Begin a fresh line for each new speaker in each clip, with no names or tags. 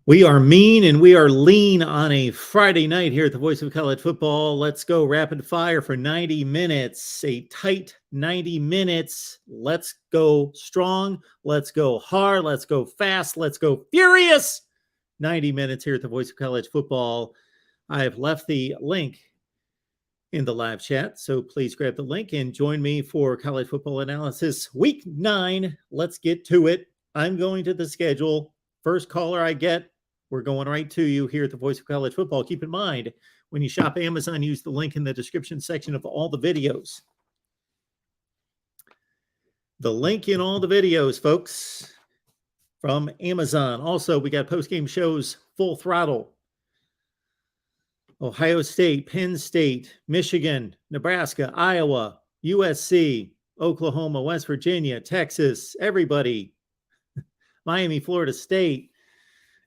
We are mean and we are lean on a Friday night here at the Voice of College Football. Let's go rapid fire for 90 minutes, a tight 90 minutes. Let's go strong. Let's go hard. Let's go fast. Let's go furious. 90 minutes here at the Voice of College Football. I have left the link in the live chat, so please grab the link and join me for college football analysis week 9. Let's get to it. I'm going to the schedule. First caller I get, we're going right to you here at the Voice of College Football. Keep in mind, when you shop Amazon, use the link in the description section of all the videos. The link in all the videos, folks, from Amazon. Also, we got post-game shows full throttle. Ohio State, Penn State, Michigan, Nebraska, Iowa, USC, Oklahoma, West Virginia, Texas, everybody. Miami, Florida State,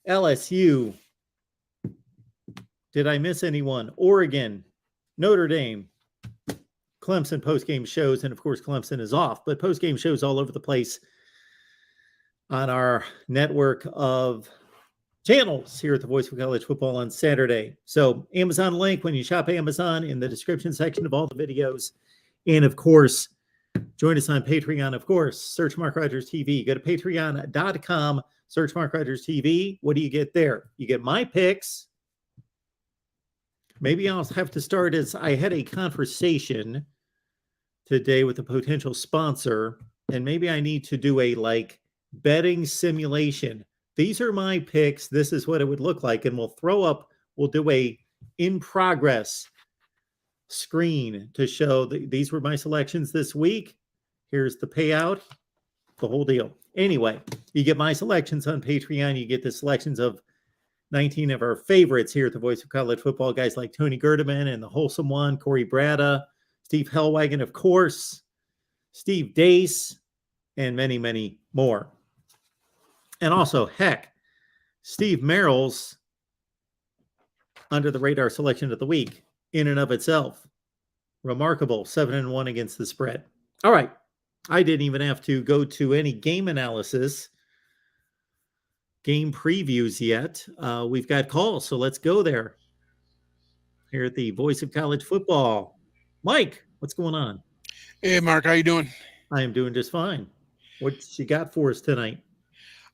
LSU. Did I miss anyone? Oregon, Notre Dame, Clemson postgame shows, and of course Clemson is off, but postgame shows all over the place on our network of channels here at the Voice of College Football on Saturday. So Amazon link when you shop Amazon in the description section of all the videos. And of course, join us on Patreon. Of course, search MarkRogersTV. Go to patreon.com. Search MarkRogersTV. What do you get there? You get my picks. Maybe I'll have to start as I had a conversation today with a potential sponsor, and maybe I need to do a betting simulation. These are my picks. This is what it would look like, and we'll do a in progress screen to show these were my selections this week. Here's the payout, the whole deal. Anyway, you get my selections on Patreon. You get the selections of 19 of our favorites here at the Voice of College Football, guys like Tony Gerdeman and the Wholesome One, Corey Brada, Steve Hellwagon, of course, Steve Dace, and many, many more. And also, heck, Steve Merrill's under the radar selection of the week in and of itself. Remarkable, 7-1 against the spread. All right. I didn't even have to go to any game analysis, game previews yet. We've got calls, so let's go there. Here at the Voice of College Football. Mike, what's going on?
Hey, Mark, how you doing?
I am doing just fine. What you got for us tonight?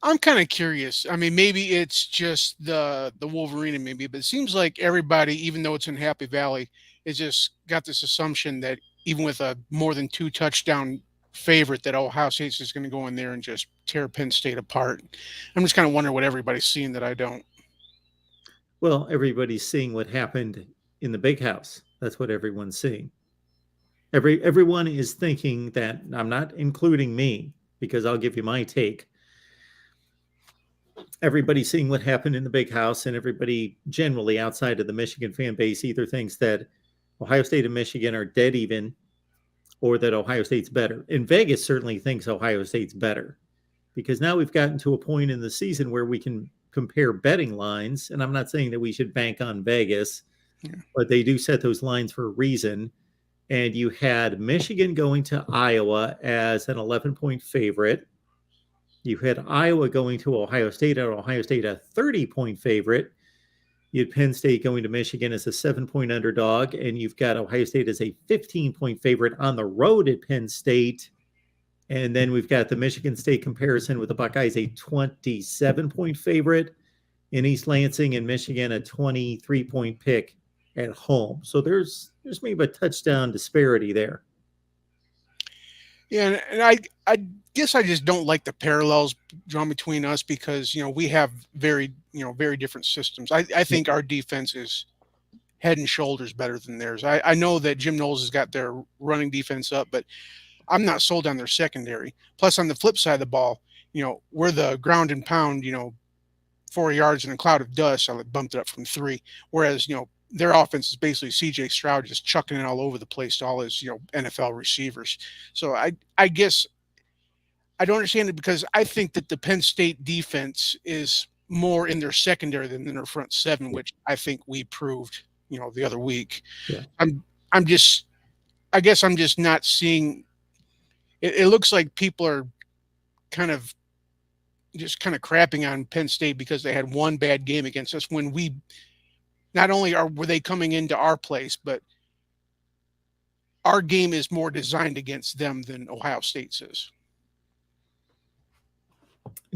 I'm kind of curious. I mean, maybe it's just the Wolverine, maybe, but it seems like everybody, even though it's in Happy Valley, has just got this assumption that even with a more than 2 touchdown favorite, that Ohio State is going to go in there and just tear Penn State apart. I'm just kind of wondering what everybody's seeing that I don't.
Well, everybody's seeing what happened in the big house. That's what everyone's seeing. Everyone is thinking that, I'm not including me, because I'll give you my take. Everybody's seeing what happened in the big house, and everybody generally outside of the Michigan fan base either thinks that Ohio State and Michigan are dead even, or that Ohio State's better. And Vegas certainly thinks Ohio State's better, because now we've gotten to a point in the season where we can compare betting lines. And I'm not saying that we should bank on Vegas, but they do set those lines for a reason. And you had Michigan going to Iowa as an 11-point favorite. You had Iowa going to Ohio State, and Ohio State a 30-point favorite. You had Penn State going to Michigan as a 7-point underdog, and you've got Ohio State as a 15-point favorite on the road at Penn State. And then we've got the Michigan State comparison with the Buckeyes, a 27-point favorite in East Lansing, and Michigan a 23-point pick at home. So there's maybe a touchdown disparity there.
Yeah, and I guess I just don't like the parallels drawn between us because, we have very different systems. I think our defense is head and shoulders better than theirs. I know that Jim Knowles has got their running defense up, but I'm not sold on their secondary. Plus, on the flip side of the ball, we're the ground and pound, 4 yards in a cloud of dust. I bumped it up from 3. Whereas, their offense is basically C.J. Stroud just chucking it all over the place to all his, NFL receivers. So I guess I don't understand it because I think that the Penn State defense is more in their secondary than in their front seven, which I think we proved, the other week.
Yeah.
I guess I'm just not seeing. It looks like people are kind of just kind of crapping on Penn State because they had one bad game against us when we not only were they coming into our place, but our game is more designed against them than Ohio State's is.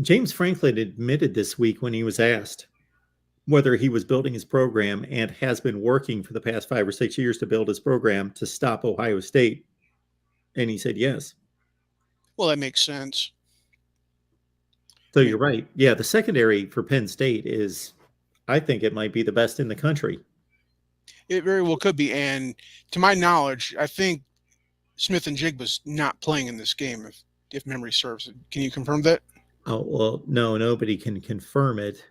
James Franklin admitted this week when he was asked whether he was building his program and has been working for the past 5 or 6 years to build his program to stop Ohio State. And he said yes.
Well, that makes sense.
So you're right. Yeah, the secondary for Penn State is, I think it might be the best in the country.
It very well could be. And to my knowledge, I think Smith and Jigba's not playing in this game, if memory serves. Can you confirm that?
Oh, well, no, nobody can confirm it.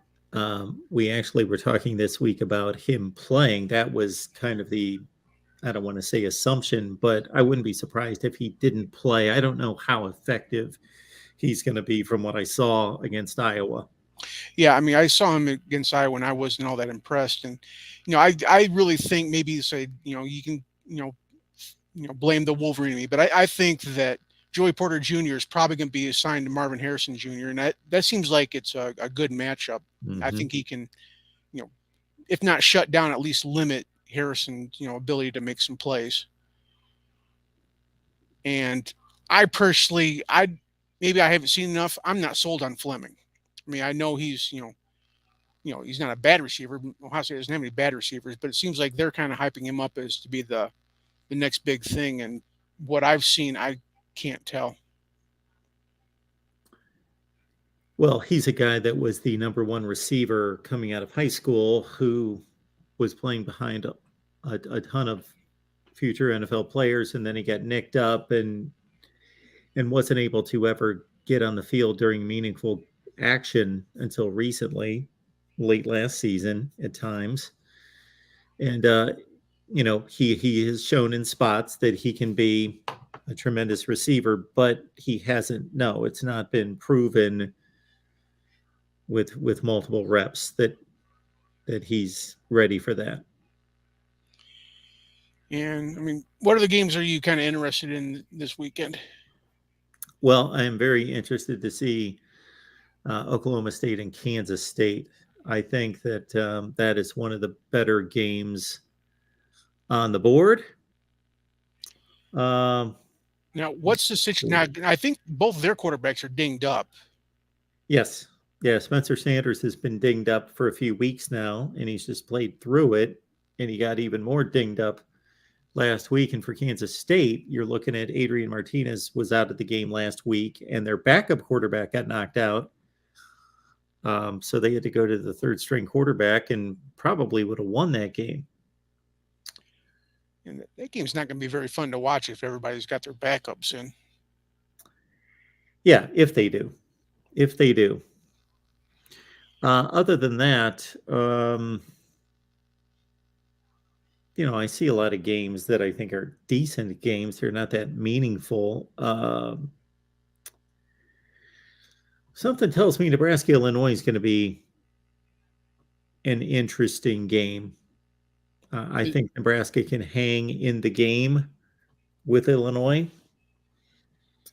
We actually were talking this week about him playing. That was kind of the, I don't want to say assumption, but I wouldn't be surprised if he didn't play. I don't know how effective he's going to be from what I saw against Iowa.
Yeah, I mean, I saw him against Iowa and I wasn't all that impressed. And, I really think maybe say, you can, blame the Wolverine in me, but I think that Joey Porter Jr. is probably going to be assigned to Marvin Harrison Jr. And that seems like it's a good matchup. Mm-hmm. I think he can, if not shut down, at least limit Harrison's, ability to make some plays. And I personally, maybe I haven't seen enough. I'm not sold on Fleming. I mean, I know he's, he's not a bad receiver. Ohio State doesn't have any bad receivers, but it seems like they're kind of hyping him up as to be the next big thing. And what I've seen, I can't tell.
Well, he's a guy that was the number one receiver coming out of high school who was playing behind a ton of future NFL players, and then he got nicked up and wasn't able to ever get on the field during meaningful action until recently, late last season at times. And, he has shown in spots that he can be a tremendous receiver, but he hasn't, it's not been proven with multiple reps that he's ready for that.
And I mean, what other games are you kind of interested in this weekend?
Well, I am very interested to see Oklahoma State and Kansas State. I think that that is one of the better games on the board.
Now, what's the situation? Now, I think both of their quarterbacks are dinged up.
Yes. Yeah, Spencer Sanders has been dinged up for a few weeks now, and he's just played through it, and he got even more dinged up last week. And for Kansas State, you're looking at Adrian Martinez was out of the game last week, and their backup quarterback got knocked out. So they had to go to the third string quarterback and probably would have won that game.
And that game's not going to be very fun to watch if everybody's got their backups in.
Yeah, if they do. Other than that, I see a lot of games that I think are decent games. They're not that meaningful. Something tells me Nebraska-Illinois is going to be an interesting game. I think Nebraska can hang in the game with Illinois.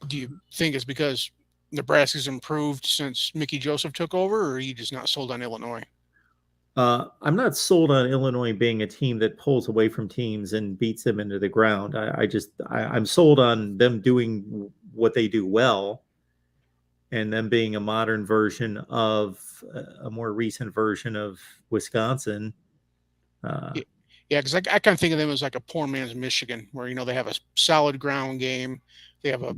Do you think it's because Nebraska's improved since Mickey Joseph took over, or are you just not sold on Illinois?
I'm not sold on Illinois being a team that pulls away from teams and beats them into the ground. I'm sold on them doing what they do well, and them being a modern version of a more recent version of Wisconsin.
Yeah, because I kind of think of them as like a poor man's Michigan, where they have a solid ground game, they have a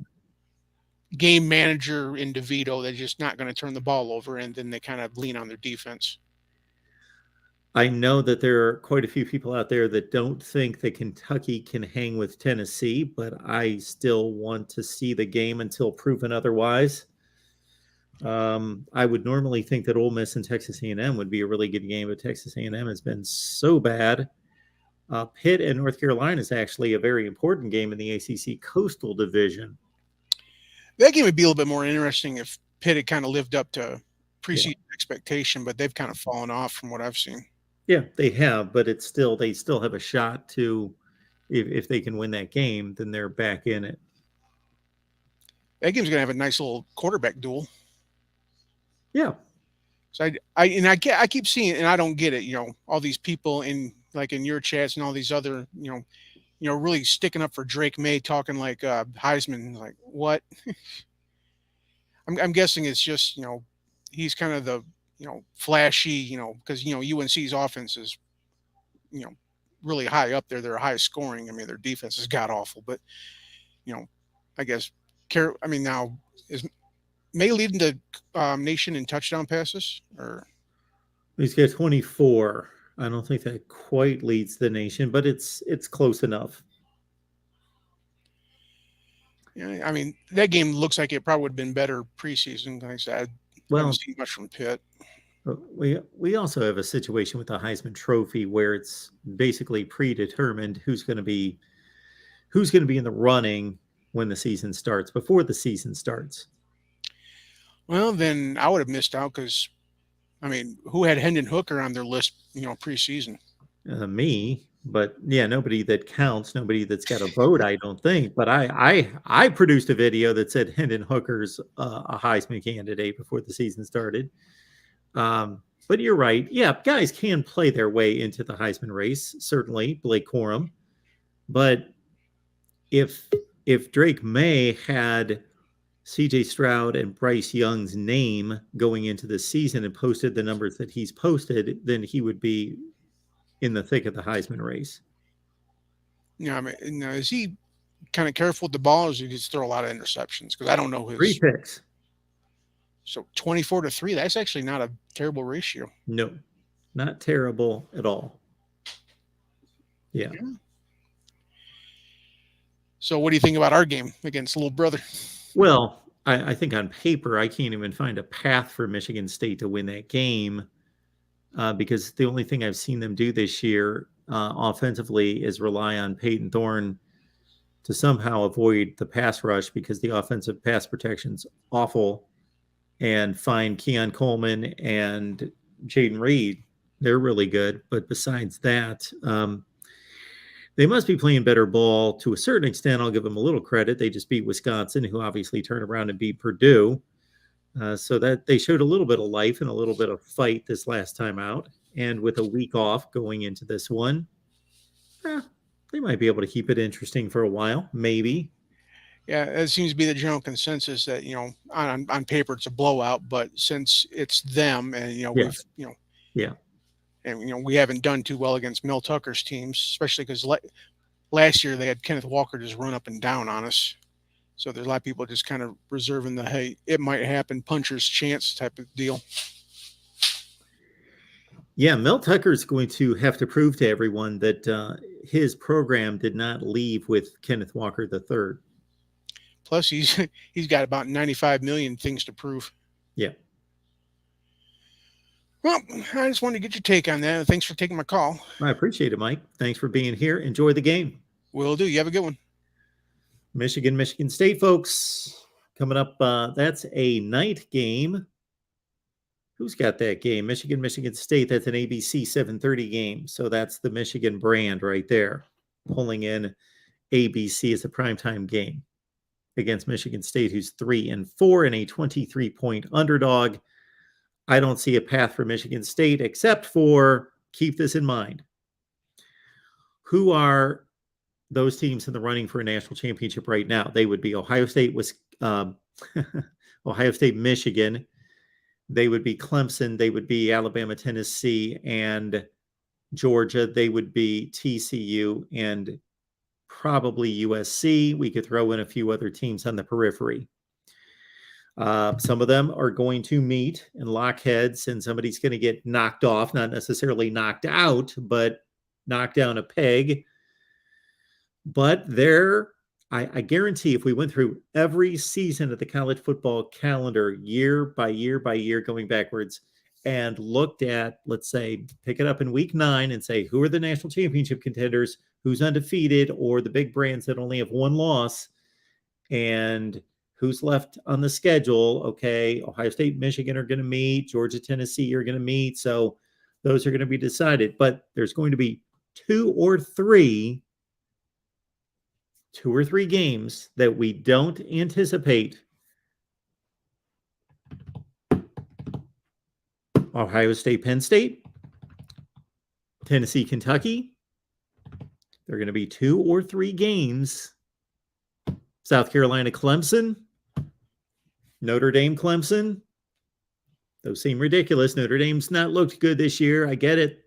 game manager in DeVito that's just not going to turn the ball over, and then they kind of lean on their defense.
I know that there are quite a few people out there that don't think that Kentucky can hang with Tennessee, but I still want to see the game until proven otherwise. I would normally think that Ole Miss and Texas A&M would be a really good game, but Texas A&M has been so bad. Pitt and North Carolina is actually a very important game in the ACC Coastal Division.
That game would be a little bit more interesting if Pitt had kind of lived up to preseason expectation, but they've kind of fallen off from what I've seen.
Yeah, they have, but they still have a shot to, if they can win that game, then they're back in it.
That game's going to have a nice little quarterback duel.
Yeah.
So I keep seeing it, and I don't get it. All these people in your chats and all these other really sticking up for Drake May, talking like Heisman. Like what? I'm guessing it's just he's kind of the flashy because UNC's offense is you know really high up there. They're high scoring. I mean their defense is god awful, but you know I guess I mean now is May leading the nation in touchdown passes or.
He's got 24. I don't think that quite leads the nation, but it's close enough.
Yeah, I mean, that game looks like it probably would have been better preseason. Like I said, I haven't
Well,
seen much from Pitt.
we also have a situation with the Heisman Trophy where it's basically predetermined who's going to be in the running when the season starts, before the season starts.
Well, then I would have missed out because, I mean, who had Hendon Hooker on their list, preseason?
Me, but yeah, nobody that counts, nobody that's got a vote, I don't think. But I produced a video that said Hendon Hooker's a Heisman candidate before the season started. But you're right. Yeah, guys can play their way into the Heisman race. Certainly, Blake Corum. But if Drake May had CJ Stroud and Bryce Young's name going into the season and posted the numbers that he's posted, then he would be in the thick of the Heisman race.
I mean, is he kind of careful with the ball, or does he just throw a lot of interceptions? Because I don't know his
3 picks.
So 24-3, that's actually not a terrible ratio.
No, not terrible at all. Yeah.
So what do you think about our game against little brother?
Well, I think on paper, I can't even find a path for Michigan State to win that game because the only thing I've seen them do this year offensively is rely on Peyton Thorne to somehow avoid the pass rush because the offensive pass protection's awful, and find Keon Coleman and Jaden Reed. They're really good. But besides that, they must be playing better ball to a certain extent. I'll give them a little credit. They just beat Wisconsin, who obviously turned around and beat Purdue. So that they showed a little bit of life and a little bit of fight this last time out. And with a week off going into this one, they might be able to keep it interesting for a while, maybe.
Yeah, it seems to be the general consensus that on paper it's a blowout, but since it's them, and
Yes.
we've
Yeah.
and we haven't done too well against Mel Tucker's teams, especially because last year they had Kenneth Walker just run up and down on us. So there's a lot of people just kind of reserving the hey, it might happen, puncher's chance type of deal.
Yeah, Mel Tucker is going to have to prove to everyone that his program did not leave with Kenneth Walker III.
Plus, he's got about 95 million things to prove.
Yeah.
Well, I just wanted to get your take on that. Thanks for taking my call.
I appreciate it, Mike. Thanks for being here. Enjoy the game.
Will do. You have a good one.
Michigan State, folks. Coming up, that's a night game. Who's got that game? Michigan State. That's an ABC 7:30 game. So that's the Michigan brand right there. Pulling in ABC as a primetime game against Michigan State, who's 3-4 and a 23-point underdog. I don't see a path for Michigan State except for, keep this in mind, who are those teams in the running for a national championship right now? They would be Ohio State, Ohio State, Michigan. They would be Clemson. They would be Alabama, Tennessee, and Georgia. They would be TCU and probably USC. We could throw in a few other teams on the periphery. Some of them are going to meet and lock heads, and somebody's going to get knocked off, not necessarily knocked out, but knocked down a peg. But I guarantee if we went through every season of the college football calendar year by year by year going backwards and looked at, let's say, pick it up in week 9 and say, who are the national championship contenders, who's undefeated, or the big brands that only have one loss, and who's left on the schedule. Okay, Ohio State, Michigan are going to meet. Georgia, Tennessee are going to meet. So those are going to be decided. But there's going to be two or three games that we don't anticipate Ohio State, Penn State, Tennessee, Kentucky. There are going to be 2 or 3 games. South Carolina, Clemson, Notre Dame, Clemson. Those seem ridiculous. Notre Dame's not looked good this year. I get it.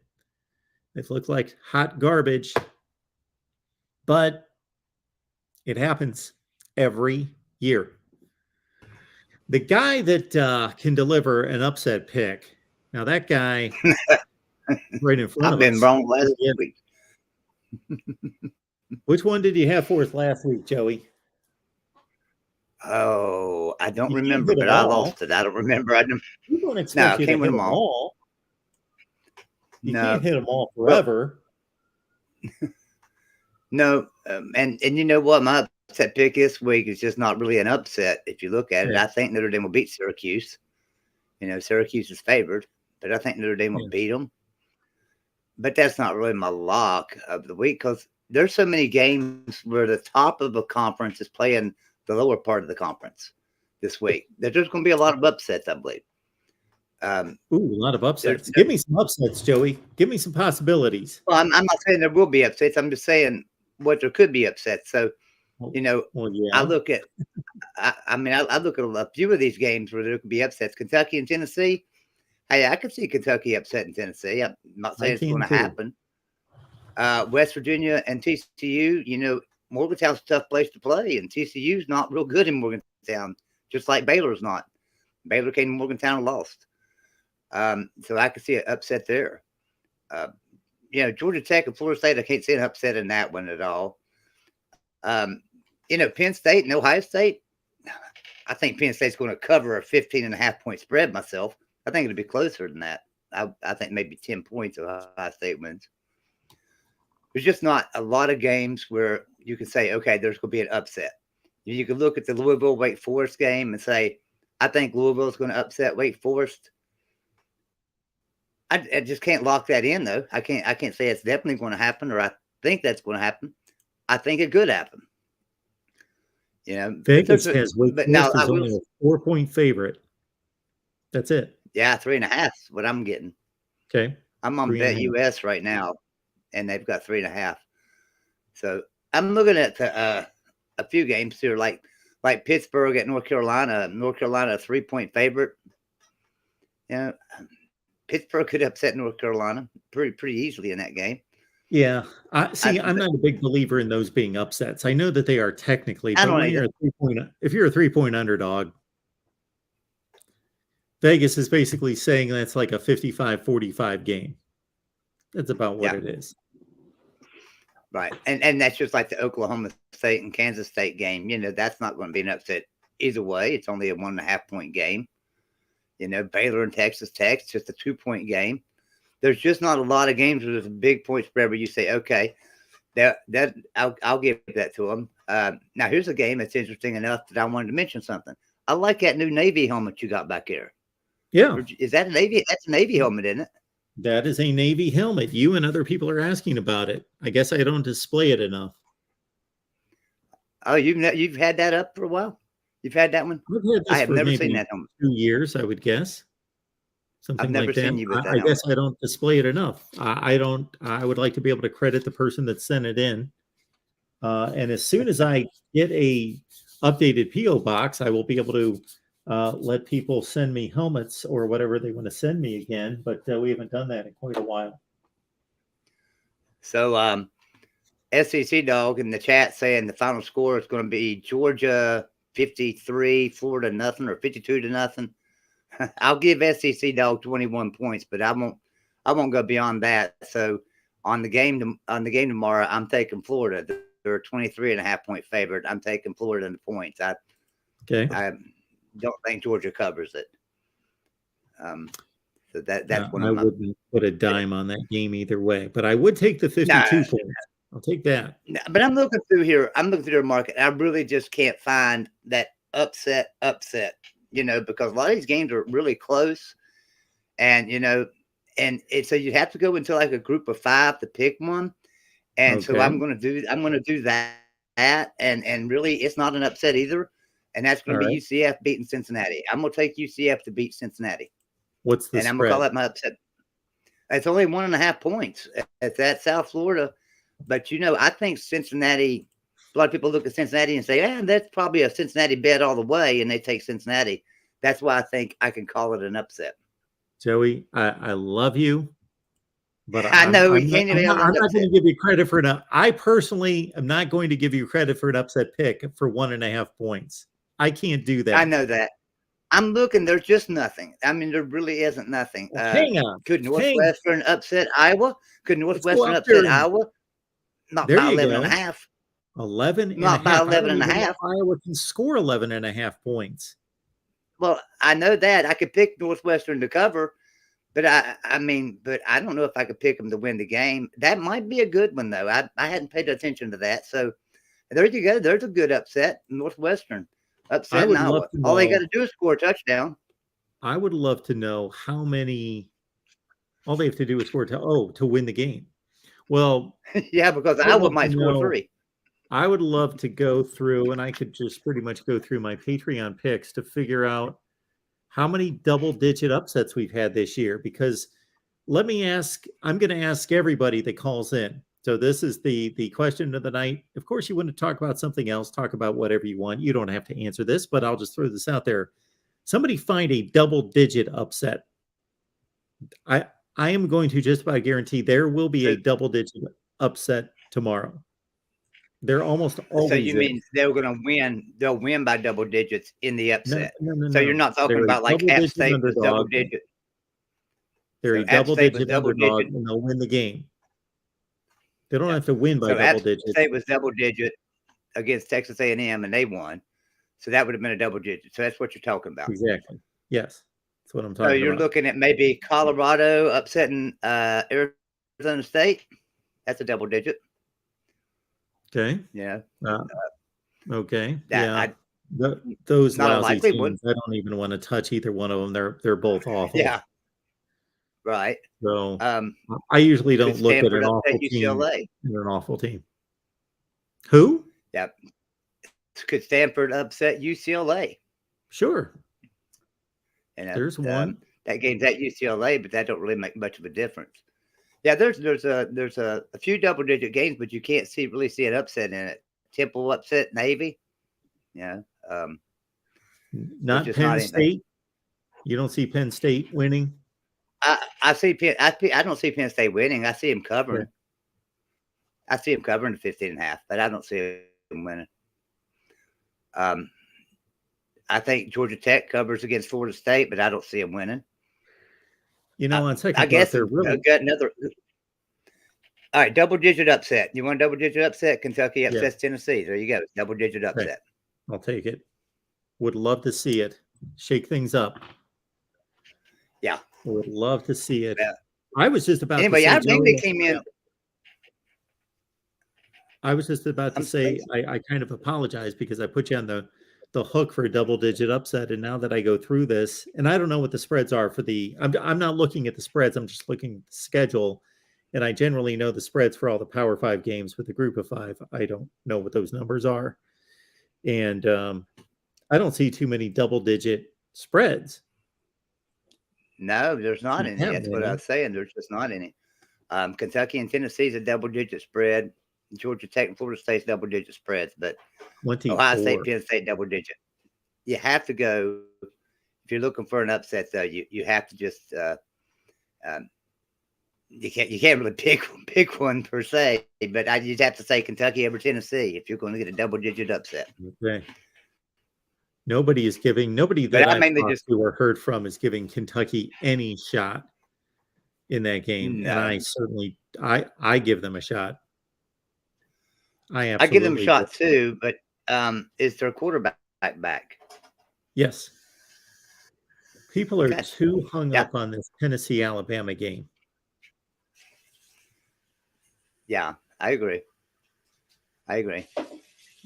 They've looked like hot garbage. But it happens every year. The guy that can deliver an upset pick. Now, that guy right in front of us.
I've been wrong last week.
Which one did you have for us last week, Joey?
Oh, I don't remember, but I lost it. I don't remember.
We don't expect you to hit them all. You can't hit them all forever.
No, and you know what? My upset pick this week is just not really an upset. If you look at it, I think Notre Dame will beat Syracuse. You know, Syracuse is favored, but I think Notre Dame will beat them. But that's not really my lock of the week because there's so many games where the top of a conference is playing the lower part of the conference this week. There's going to be a lot of upsets, I believe.
A lot of upsets. Give me some upsets, Joey. Give me some possibilities.
Well, I'm not saying there will be upsets. I'm just saying what there could be upsets. So, you know, I look at, I look at a few of these games where there could be upsets. Kentucky and Tennessee. Hey, I could see Kentucky upsetting Tennessee. I'm not saying it's going to happen. West Virginia and TCU, you know, Morgantown's a tough place to play, and TCU's not real good in Morgantown, just like Baylor's not. Baylor came to Morgantown and lost. So I could see an upset there. You know, Georgia Tech and Florida State, I can't see an upset in that one at all. You know, Penn State and Ohio State, I think Penn State's going to cover a 15.5-point spread myself. I think it'll be closer than that. I think maybe 10 points Ohio State wins. There's just not a lot of games where you can say, okay, there's going to be an upset. You can look at the Louisville-Wake Forest game and say, I think Louisville's going to upset Wake Forest. I just can't lock that in, though. I can't say it's definitely going to happen or I think that's going to happen. I think it could happen. You know,
Vegas has Wake Forest is only a 4-point favorite. That's it.
Yeah, 3.5 is what I'm getting.
Okay.
I'm on Bet US right now, and they've got 3.5. So I'm looking at a few games here, like Pittsburgh at North Carolina. North Carolina, a 3-point favorite. You know, Pittsburgh could upset North Carolina pretty easily in that game.
Yeah. I'm not a big believer in those being upsets. I know that they are technically, but if you're a 3-point underdog, Vegas is basically saying that's like a 55-45 game. That's about what it is.
Right. And that's just like the Oklahoma State and Kansas State game. You know, that's not going to be an upset either way. It's only a 1.5-point game. You know, Baylor and Texas Tech, it's just a 2-point game. There's just not a lot of games where there's a big point spread where you say, okay, I'll give that to them. Now, here's a game that's interesting enough that I wanted to mention something. I like that new Navy helmet you got back there.
Yeah.
Is that a Navy? That's a Navy helmet, isn't it?
That is a Navy helmet. You and other people are asking about it. I guess I don't display it enough.
Oh, you've had that up for a while? You've had that one? I have never seen that helmet.
2 years, I would guess. Something like that.
Seen you with that
I guess I don't display it enough. I would like to be able to credit the person that sent it in. And as soon as I get a updated PO box, I will be able to let people send me helmets or whatever they want to send me again. But we haven't done that in quite a while.
So SEC Dog in the chat saying the final score is going to be Georgia 53, Florida nothing, or 52-0. I'll give SEC Dog 21 points, but I won't go beyond that. So on the game tomorrow, I'm taking Florida. They're a 23.5-point favorite. I'm taking Florida in the points. I don't think Georgia covers it. So that's what
I wouldn't put a dime on that game either way, but I would take the 52 points. I'll take that.
But I'm looking through here. I'm looking through their market. I really just can't find that upset, you know, because a lot of these games are really close. And, you know, so you have to go into like a group of 5 to pick one. And so I'm going to do that. And really, it's not an upset either. And that's going to be UCF beating Cincinnati. I'm going to take UCF to beat Cincinnati.
What's the
and I'm gonna call
spread?
that my upset. It's only 1.5 points. It's at South Florida, but I think Cincinnati. A lot of people look at Cincinnati and say, that's probably a Cincinnati bet all the way, and they take Cincinnati. That's why I think I can call it an upset.
Joey, I love you, but
I know we
I'm
can't even
not going to give you credit for an. I personally am not going to give you credit for an upset pick for 1.5 points. I can't do that.
I know that. I'm looking. There's just nothing. I mean, there really isn't nothing.
Well, hang on.
Could Northwestern upset Iowa? Could Northwestern
up
upset
there
Iowa? Not
there
by
you
11
go.
and a half.
11 and
Not
a
by
half.
11 and a half.
Iowa can score 11.5 points.
Well, I know that. I could pick Northwestern to cover, but I mean, but I don't know if I could pick them to win the game. That might be a good one, though. I hadn't paid attention to that. So there you go. There's a good upset. Northwestern upset Iowa. All they got to do is score a touchdown.
I would love to know how many. All they have to do is score to win the game. Well,
yeah, because Iowa might score 3.
I would love to go through, and I could just pretty much go through my Patreon picks to figure out how many double-digit upsets we've had this year. Because I'm going to ask everybody that calls in. So this is the question of the night. Of course, you want to talk about something else, talk about whatever you want. You don't have to answer this, but I'll just throw this out there. Somebody find a double-digit upset. I am going to just about guarantee there will be a double-digit upset tomorrow. They're almost always.
So you mean they're going to win? They'll win by double digits in the upset. No. So you're not talking about like App State was double digit.
They're a double-digit underdog, and they'll win the game. They don't have to win by double digits.
App State was double digit against Texas A&M, and they won. So that would have been a double digit. So that's what you're talking about.
Exactly. Yes, that's what I'm talking about.
So you're looking at maybe Colorado upsetting Arizona State. That's a double digit.
Okay.
Yeah.
Okay. Those lousy teams, I don't even want to touch either one of them. They're both awful.
Yeah. Right.
So I usually don't look at an awful team. They're an awful team. Who?
Yep. Could Stanford upset UCLA?
Sure.
And
there's one.
That game's at UCLA, but that don't really make much of a difference. Yeah, there's a few double-digit games, but you can't really see an upset in it. Temple upset Navy. Yeah.
Not Penn State. You don't see Penn State winning.
I see Penn. I don't see Penn State winning. I see him covering. Yeah. I see him covering the 15.5, but I don't see him winning. I think Georgia Tech covers against Florida State, but I don't see him winning.
On second
I guess
they're really
got another. All right, double-digit upset. You want a double-digit upset? Kentucky upsets Tennessee. There you go. Double-digit upset.
Okay. I'll take it. Would love to see it. Shake things up.
Yeah.
Would love to see it. Yeah. I was just about
to say, I think they came in.
I was just about to say, I kind of apologize because I put you on the hook for a double-digit upset, and now that I go through this, and I don't know what the spreads are for I'm not looking at the spreads, I'm just looking at the schedule, and I generally know the spreads for all the Power 5 games with the Group of 5. I don't know what those numbers are, and I don't see too many double-digit spreads.
No, there's not any. That's what I was saying. There's just not any. Kentucky and Tennessee is a double-digit spread. Georgia Tech and Florida State's double-digit spreads, but Ohio State, Penn State, double-digit. You have to go if you're looking for an upset, though. You have to just you can't really pick one per se, but you'd have to say Kentucky over Tennessee if you're going to get a double-digit upset.
Okay. Nobody that I've talked to or heard from is giving Kentucky any shot in that game, and I certainly I give them a shot. I
give them a shot too, but is their quarterback back?
Yes. People are too hung up on this Tennessee-Alabama game.
Yeah, I agree.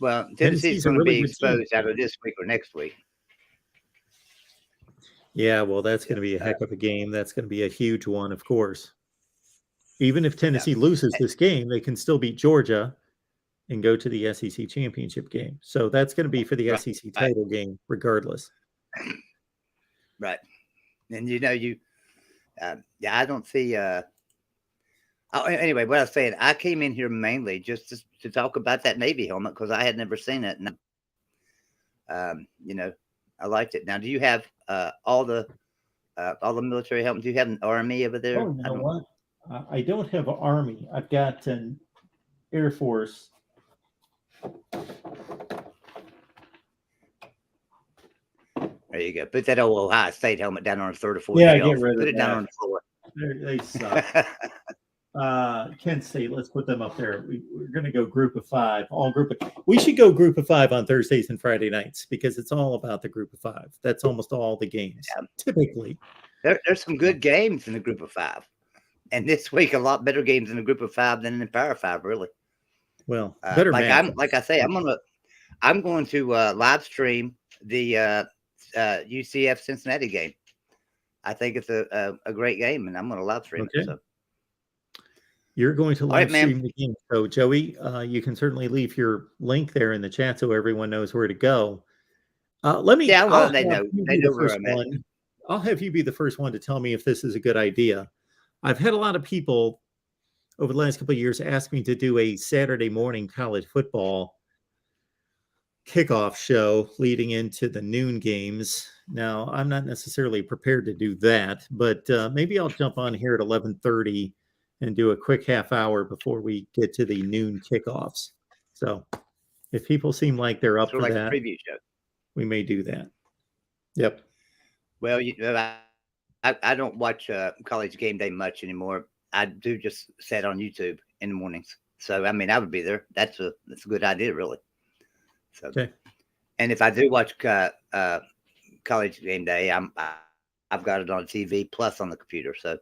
Well, Tennessee's going to be exposed either this week or next week.
Yeah, well, that's going to be a heck of a game. That's going to be a huge one, of course. Even if Tennessee loses this game, they can still beat Georgia and go to the SEC championship game. So that's going to be for the SEC title game regardless.
Right. And yeah, I don't see. Anyway, what I was saying, I came in here mainly just to talk about that Navy helmet because I had never seen it, and I liked it. Now, do you have all the military helmets? Do you have an Army over there?
Oh, you know what? I don't have an Army. I've got an Air Force.
There you go. Put that old Ohio State helmet down on the third or fourth.
Yeah,
shelf.
get rid of
Put it
that.
down on the floor.
They suck. Kent State, let's put them up there. We're going to go group of 5. We should go group of 5 on Thursdays and Friday nights because it's all about the group of 5. That's almost all the games, typically.
There's some good games in the group of 5. And this week, a lot better games in the group of 5 than in the Power 5, really.
Well, better
like I say, I'm going to live stream the UCF Cincinnati game. I think it's a great game, and I'm going to live stream it. So.
You're going to live stream the game. So, Joey, you can certainly leave your link there in the chat so everyone knows where to go. Let me.
Yeah, well, they know where I'm at.
I'll have you be the first one to tell me if this is a good idea. I've had a lot of people over the last couple of years ask me to do a Saturday morning college football kickoff show leading into the noon games. Now, I'm not necessarily prepared to do that, but maybe I'll jump on here at 11:30 and do a quick half hour before we get to the noon kickoffs. So if people seem like they're up for
like
that,
a preview show,
we may do that. Yep.
Well, I don't watch College Game Day much anymore. I do just sit on YouTube in the mornings. So, I mean, I would be there. That's a good idea, really. So,
okay.
And if I do watch College Game Day, I've got it on TV plus on the computer. So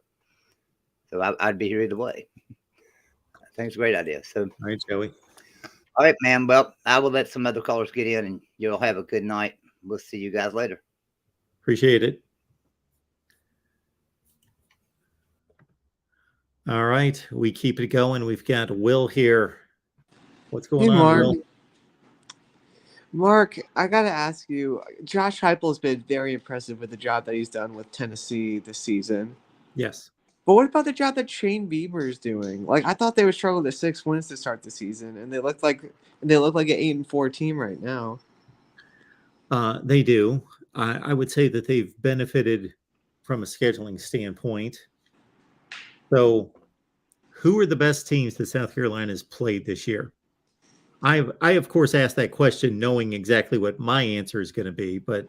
I'd be here either way. I think it's a great idea. So,
all right, Joey.
All right, man. Well, I will let some other callers get in, and you'll have a good night. We'll see you guys later.
Appreciate it. All right, we keep it going. We've got Will here. What's going on,
Mark?
Will?
Mark, I got to ask you, Josh Heupel's been very impressive with the job that he's done with Tennessee this season.
Yes.
But what about the job that Shane Beamer is doing? Like, I thought they would struggle to 6 wins to start the season, and they look like an 8-4 team right now.
They do. I would say that they've benefited from a scheduling standpoint. So, who are the best teams that South Carolina has played this year? I of course asked that question knowing exactly what my answer is going to be, but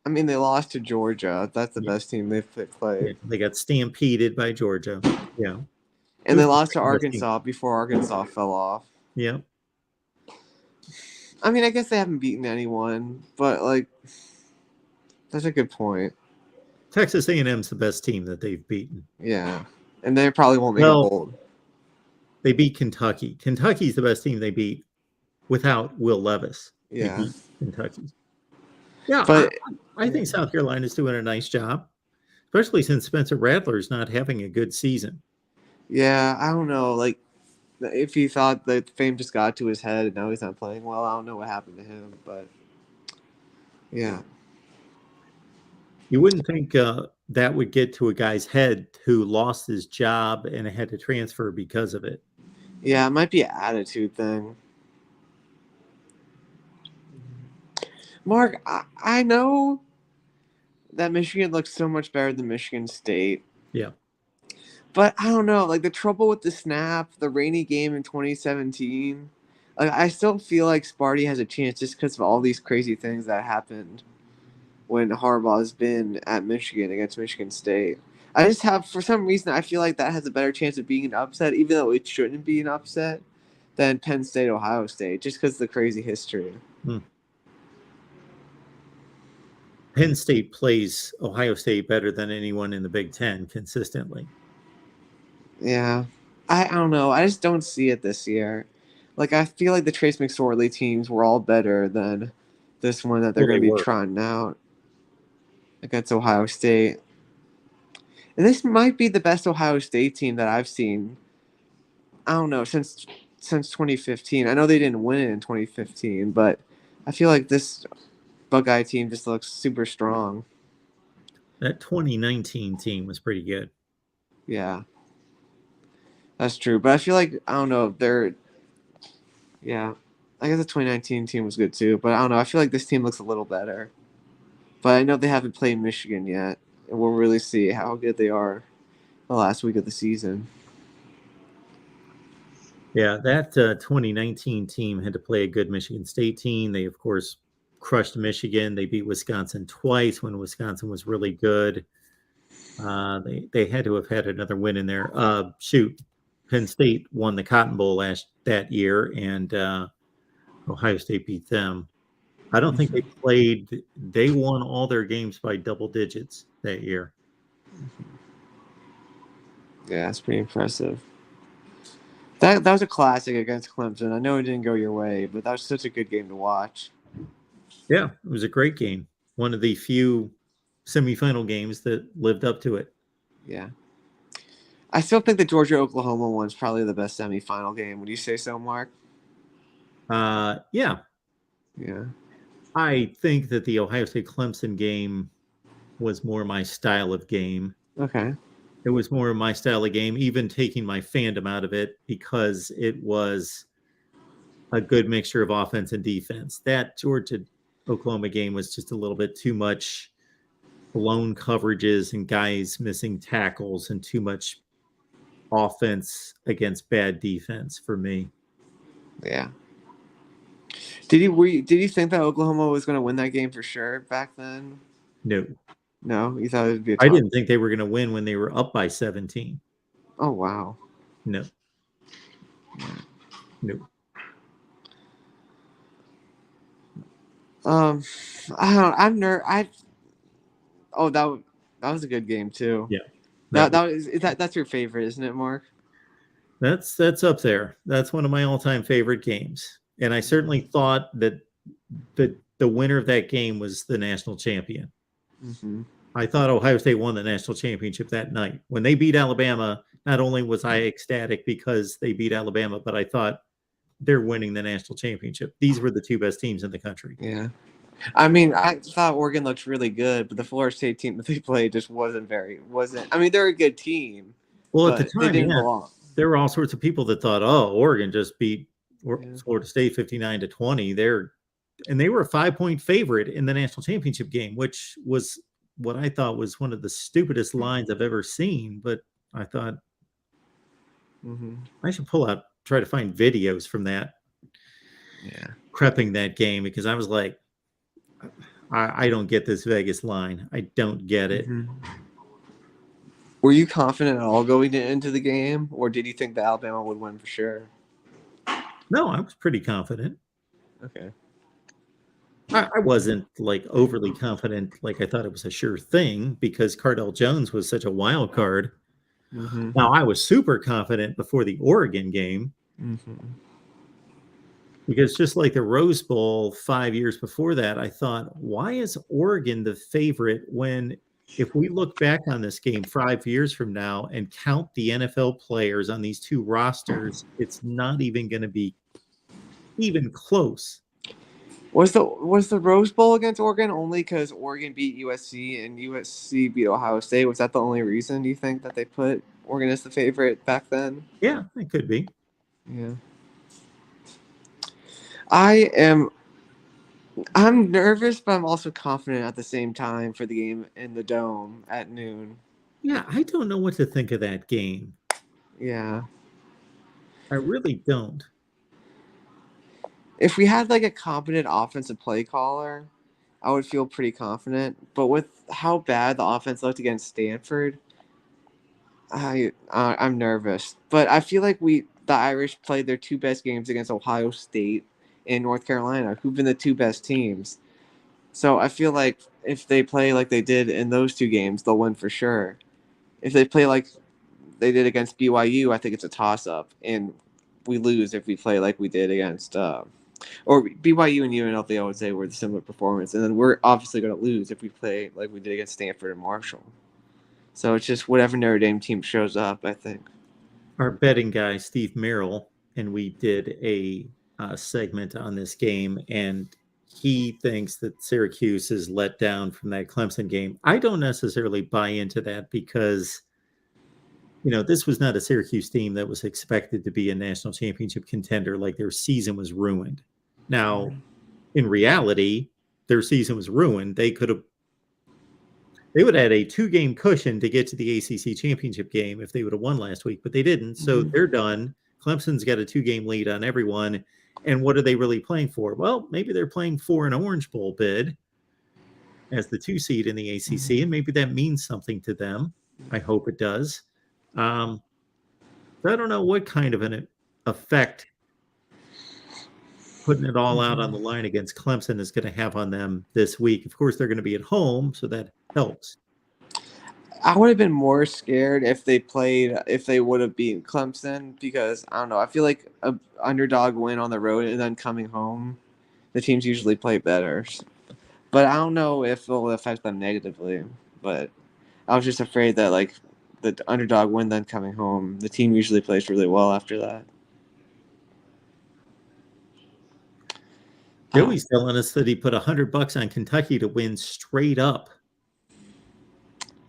I mean, they lost to Georgia. That's the best team they've played.
Yeah, they got stampeded by Georgia. Yeah.
And they lost to Arkansas before Arkansas fell off.
Yeah.
I mean, I guess they haven't beaten anyone, but like, that's a good point.
Texas A&M's the best team that they've beaten.
Yeah. And they probably won't make a bowl.
They beat Kentucky. Kentucky's the best team they beat without Will Levis.
Yeah.
Kentucky. Yeah,
but
I think South Carolina's doing a nice job, especially since Spencer Rattler's not having a good season.
Yeah, I don't know. Like, if he thought that fame just got to his head and now he's not playing well, I don't know what happened to him. But, yeah.
You wouldn't think that would get to a guy's head who lost his job and had to transfer because of it.
Yeah, it might be an attitude thing. Mark, I know that Michigan looks so much better than Michigan State.
Yeah.
But I don't know, like the trouble with the snap, the rainy game in 2017, like I still feel like Sparty has a chance just because of all these crazy things that happened when Harbaugh's been at Michigan against Michigan State. I just have, for some reason, I feel like that has a better chance of being an upset, even though it shouldn't be an upset, than Penn State, Ohio State, just because of the crazy history.
Penn State plays Ohio State better than anyone in the Big Ten consistently.
Yeah. I don't know. I just don't see it this year. Like, I feel like the Trace McSorley teams were all better than this one that they're going to be trotting out against Ohio State. And this might be the best Ohio State team that I've seen, I don't know, since 2015. I know they didn't win it in 2015, but I feel like this Buckeye team just looks super strong.
That 2019 team was pretty good.
Yeah, that's true. But I feel like I don't know. Yeah, I guess the 2019 team was good too. But I don't know. I feel like this team looks a little better. But I know they haven't played Michigan yet, and we'll really see how good they are the last week of the season.
Yeah, that 2019 team had to play a good Michigan State team. They, of course, crushed Michigan. They beat Wisconsin twice when Wisconsin was really good. They had to have had another win in there. Penn State won the Cotton Bowl that year, and Ohio State beat them. I don't think they played. They won all their games by double digits that year.
Yeah, that's pretty impressive. That was a classic against Clemson. I know it didn't go your way, but that was such a good game to watch.
Yeah, it was a great game. One of the few semifinal games that lived up to it.
Yeah. I still think the Georgia-Oklahoma one's probably the best semifinal game. Would you say so, Mark?
Yeah.
Yeah.
I think that the Ohio State Clemson game was more my style of game.
Okay.
It was more of my style of game, even taking my fandom out of it, because it was a good mixture of offense and defense. That Georgia-Oklahoma game was just a little bit too much blown coverages and guys missing tackles and too much offense against bad defense for me.
Yeah. Did you think that Oklahoma was going to win that game for sure back then?
No.
No, you thought it would be
I didn't think they were going to win when they were up by 17.
Oh wow.
No.
Oh, that was a good game too.
Yeah.
That's your favorite, isn't it, Mark?
That's up there. That's one of my all-time favorite games. And I certainly thought that the winner of that game was the national champion.
Mm-hmm.
I thought Ohio State won the national championship that night. When they beat Alabama, not only was I ecstatic because they beat Alabama, but I thought they're winning the national championship. These were the two best teams in the country.
Yeah. I mean, I thought Oregon looked really good, but the Florida State team that they played just wasn't. I mean, they're a good team.
Well, at the time,
they didn't belong.
There were all sorts of people that thought, "Oh, Oregon just beat Florida State 59-20." They were a 5-point favorite in the national championship game, which was what I thought was one of the stupidest lines I've ever seen. But I thought I should try to find videos from that.
Yeah,
prepping that game, because I was like, I don't get this Vegas line. I don't get it.
Were you confident at all going into the game, or did you think that Alabama would win for sure?
No, I was pretty confident.
Okay.
I wasn't like overly confident, like I thought it was a sure thing, because Cardell Jones was such a wild card. Now, I was super confident before the Oregon game. Because just like the Rose Bowl 5 years before that, I thought, why is Oregon the favorite when, if we look back on this game 5 years from now and count the NFL players on these two rosters, it's not even going to be even close.
Was the Rose Bowl against Oregon only because Oregon beat USC and USC beat Ohio State? Was that the only reason you think that they put Oregon as the favorite back then?
Yeah, it could be.
Yeah. I'm nervous, but I'm also confident at the same time for the game in the Dome at noon.
Yeah, I don't know what to think of that game.
Yeah.
I really don't.
If we had like a competent offensive play caller, I would feel pretty confident. But with how bad the offense looked against Stanford, I'm nervous. But I feel like the Irish played their two best games against Ohio State and North Carolina, who've been the two best teams. So I feel like if they play like they did in those two games, they'll win for sure. If they play like they did against BYU, I think it's a toss-up, and we lose if we play like we did against or BYU and UNLV, I would say, were the similar performance. And then we're obviously going to lose if we play like we did against Stanford and Marshall. So it's just whatever Notre Dame team shows up, I think.
Our betting guy, Steve Merrill, and we did a segment on this game, and he thinks that Syracuse is let down from that Clemson game. I don't necessarily buy into that because, this was not a Syracuse team that was expected to be a national championship contender. Like, their season was ruined. Now, in reality, their season was ruined. They would have had a 2-game cushion to get to the ACC championship game if they would have won last week, but they didn't. So they're done. Clemson's got a 2-game lead on everyone. And what are they really playing for? Well, maybe they're playing for an Orange Bowl bid as the 2 seed in the ACC, and maybe that means something to them. I hope it does. I don't know what kind of an effect putting it all out on the line against Clemson is going to have on them this week. Of course, they're going to be at home, so that helps.
I would have been more scared if they would have beaten Clemson, because I don't know. I feel like an underdog win on the road and then coming home, the teams usually play better. But I don't know if it will affect them negatively. But I was just afraid that like the underdog win then coming home, the team usually plays really well after that.
Joey's telling us that he put $100 on Kentucky to win straight up.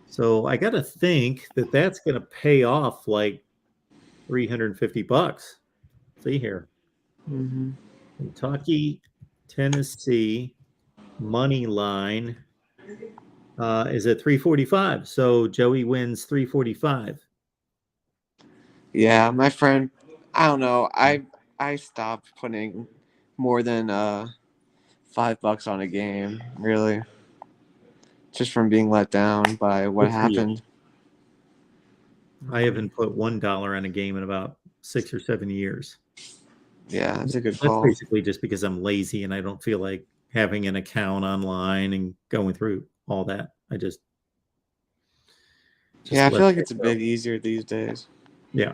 So I got to think that that's going to pay off like $350. See here. Kentucky, Tennessee, money line is at 345. So Joey wins 345.
Yeah, my friend, I don't know. I stopped putting more than $5 on a game, really. Just from being let down by what happened.
I haven't put $1 on a game in about 6 or 7 years.
Yeah, that's a good call.
That's basically just because I'm lazy and I don't feel like having an account online and going through all that. I just
I feel like it's a bit easier these days.
Yeah.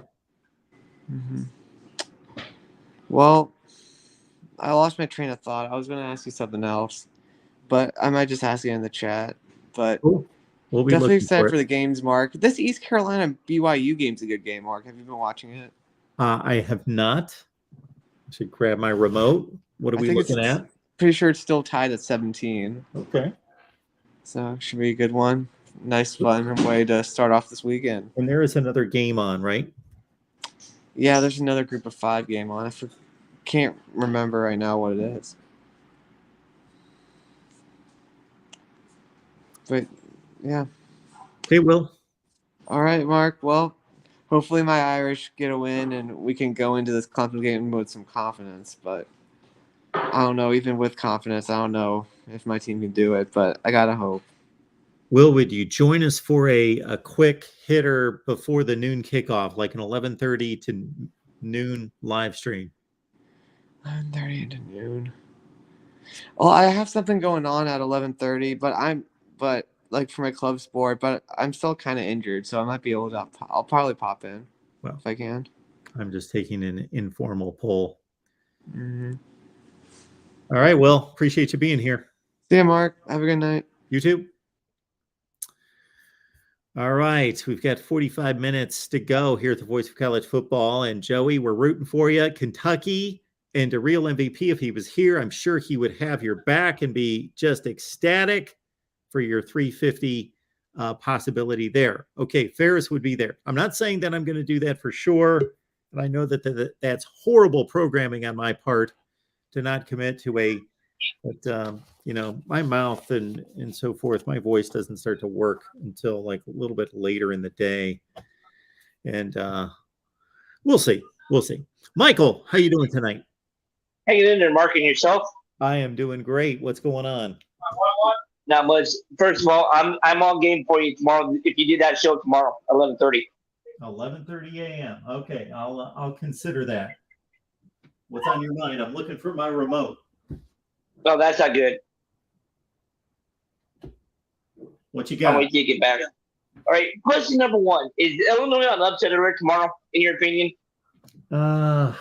Well, I lost my train of thought. I was going to ask you something else, but I might just ask you in the chat. But
cool. We'll be
definitely excited for the games, Mark. This East Carolina BYU game's a good game, Mark. Have you been watching it?
I have not. I should grab my remote. What are we looking at?
Pretty sure it's still tied at 17.
Okay.
So should be a good one. Nice, fun way to start off this weekend.
And there is another game on, right?
Yeah, there's another group of 5 game on. I can't remember right now what it is. But, yeah.
Okay, Will.
All right, Mark. Well, hopefully my Irish get a win and we can go into this Clemson game with some confidence. But I don't know. Even with confidence, I don't know if my team can do it. But I got to hope.
Will, would you join us for a quick hitter before the noon kickoff, like an 11:30 to noon live stream?
11:30 to noon. Well, I have something going on at 11:30, but like for my club sport, but I'm still kind of injured, so I might be able to. I'll probably pop in if I can.
I'm just taking an informal poll.
Mm-hmm.
All right, Will. Appreciate you being here.
See you, Mark. Have a good night.
You too. All right, we've got 45 minutes to go here at the Voice of College Football. And Joey, we're rooting for you. Kentucky, and a real MVP, if he was here, I'm sure he would have your back and be just ecstatic for your 350 possibility there. Okay, Ferris would be there. I'm not saying that I'm going to do that for sure. And I know that that's horrible programming on my part to not commit to but my mouth and so forth, my voice doesn't start to work until like a little bit later in the day. And we'll see. Michael, how you doing tonight?
How you doing there, Mark, and yourself?
I am doing great. What's going on?
Not much. First of all, I'm on game for you tomorrow. If you do that show tomorrow, 11:30.
11:30 a.m. Okay, I'll consider that. What's on your mind? I'm looking for my remote.
No, that's not good.
What you got?
I'll wait till you get back. All right. Question number 1: is Illinois on upset alert tomorrow? In your opinion?
Are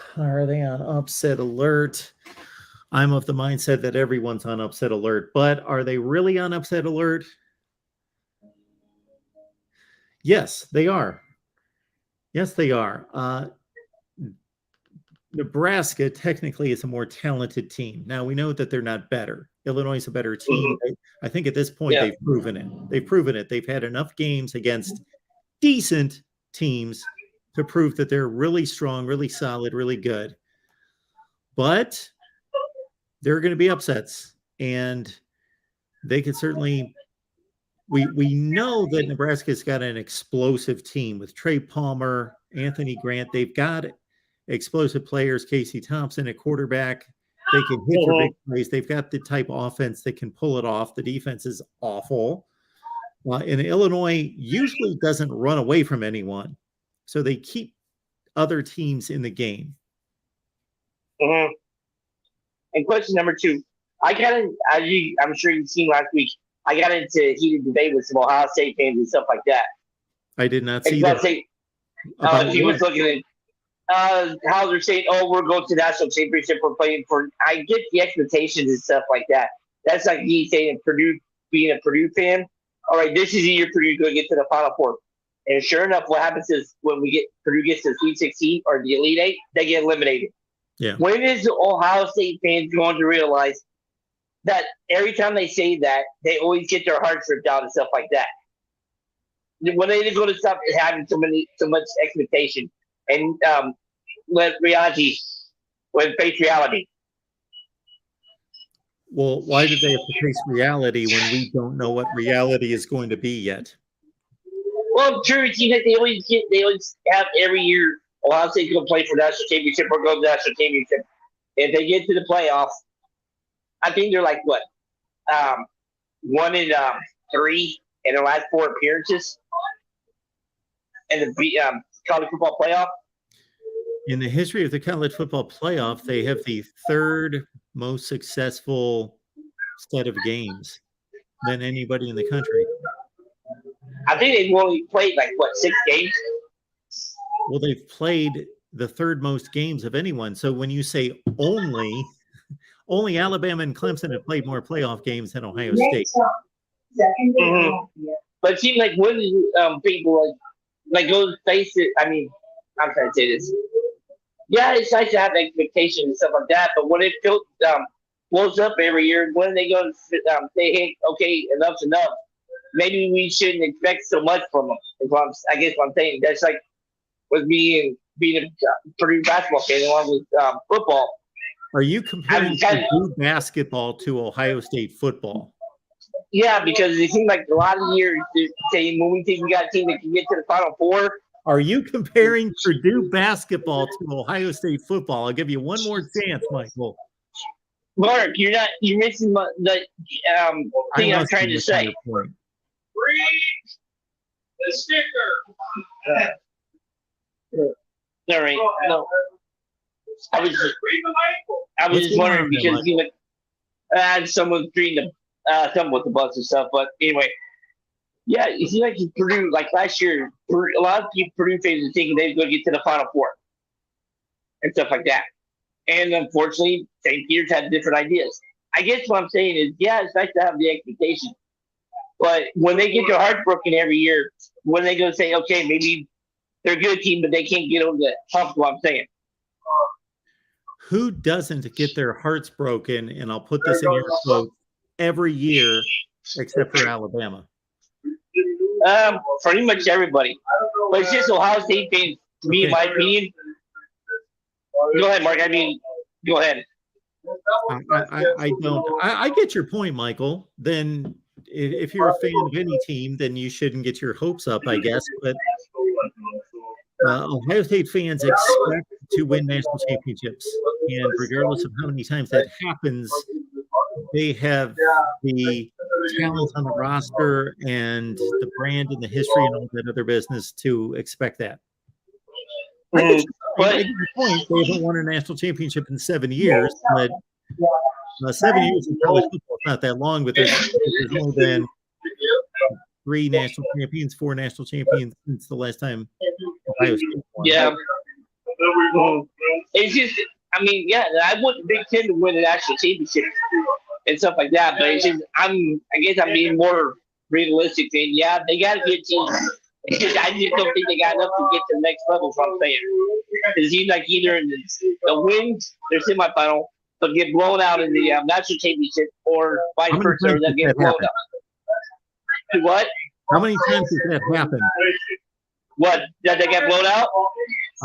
they on upset alert? I'm of the mindset that everyone's on upset alert, but are they really on upset alert? Yes, they are. Nebraska technically is a more talented team. Now we know that they're not better. Illinois is a better team. I think at this point they've proven it. They've proven it. They've had enough games against decent teams to prove that they're really strong, really solid, really good. But there are going to be upsets, and they could certainly. We know that Nebraska's got an explosive team with Trey Palmer, Anthony Grant. They've got explosive players, Casey Thompson at quarterback. They can hit for big plays. They've got the type of offense that can pull it off. The defense is awful. And Illinois usually doesn't run away from anyone, so they keep other teams in the game.
And question number 2. I'm sure you've seen last week, I got into heated debate with some Ohio State fans and stuff like that.
I did not see that.
He was looking at how they're saying, we're going to the national championship. We're playing for. I get the expectations and stuff like that. That's like me saying Purdue, being a Purdue fan. All right, this is the year Purdue going to get to the Final Four. And sure enough, what happens is when Purdue gets to the Sweet 16 or the Elite 8, they get eliminated.
Yeah.
When is the Ohio State fans going to realize that every time they say that, they always get their hearts ripped out and stuff like that? When are they going to stop having so much expectation and let reality face reality?
Well, why did they have to face reality when we don't know what reality is going to be yet?
Well, true. It seems like they always have every year Ohio State's going to play for national championship or go to the national championship. If they get to the playoffs, I think they're like what, 1-3 in their last 4 appearances in the college football playoff.
In the history of the college football playoff, they have the 3rd most successful set of games than anybody in the country.
I think they've only played 6 games.
Well, they've played the 3rd most games of anyone. So when you say only Alabama and Clemson have played more playoff games than Ohio State.
But it seems like when people go face it, I mean, I'm trying to say this. Yeah, it's nice to have expectations and stuff like that, but when it blows up every year, when they go say, hey, okay, enough's enough, maybe we shouldn't expect so much from them. I guess what I'm saying. That's like with me being a Purdue basketball fan along with football.
Are you comparing Purdue basketball to Ohio State football?
Yeah, because it seems like a lot of years saying when we think we got a team that can get to the Final Four.
Are you comparing Purdue basketball to Ohio State football? I'll give you one more chance, Michael.
Mark, you're missing the thing I'm trying to say.
Read the sticker.
All right. No. I was just wondering because I had someone treating someone with the bus and stuff, but anyway. Yeah, it seems like Purdue, last year, a lot of Purdue fans are thinking they're going to get to the Final Four and stuff like that. And unfortunately, St. Peter's had different ideas. I guess what I'm saying is, yeah, it's nice to have the expectation. But when they get their hearts broken every year, when they go say, okay, maybe they're a good team, but they can't get over the hump, what I'm saying.
Who doesn't get their hearts broken, and I'll put this in your quote, every year except for Alabama?
Pretty much everybody. But it's just Ohio State fans, to me, in my opinion. Go ahead, Mark. Go ahead.
I get your point, Michael. Then if you're a fan of any team, then you shouldn't get your hopes up, I guess. But Ohio State fans expect to win national championships. And regardless of how many times that happens, they have the talent on the roster and the brand and the history and all that other business to expect that. I get your point. They haven't won a national championship in 7 years, but 7 years in college football is not that long, but there's more than 3 national champions, 4 national champions since the last time Ohio State won.
Yeah. It's just, I mean, yeah, I want the Big Ten to win a national championship and stuff like that, but it's just, I guess I'm being more realistic. And yeah, they got a good team. I just don't think they got enough to get to the next level, is what I'm saying. It seems like either in the wins their semifinal, they'll get blown out in the national championship, or vice versa, they'll get blown out. What?
How many times has that happened?
What? That they get blown out?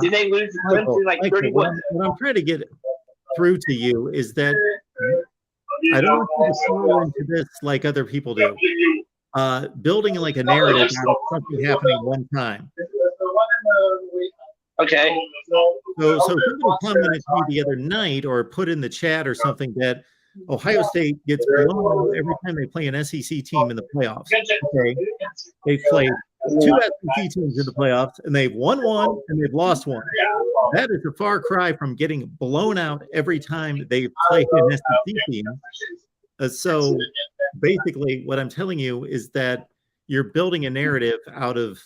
Did they lose to Clemson like 31?
What I'm trying to get through to you is that I don't want you to fall into this like other people do. Building like a narrative out of something happening one time.
Okay.
So somebody commented to me the other night or put in the chat or something that Ohio State gets blown every time they play an SEC team in the playoffs. Okay. They've played 2 SEC teams in the playoffs, and they've won one and they've lost one. That is a far cry from getting blown out every time they play an SEC team. So basically, what I'm telling you is that you're building a narrative out of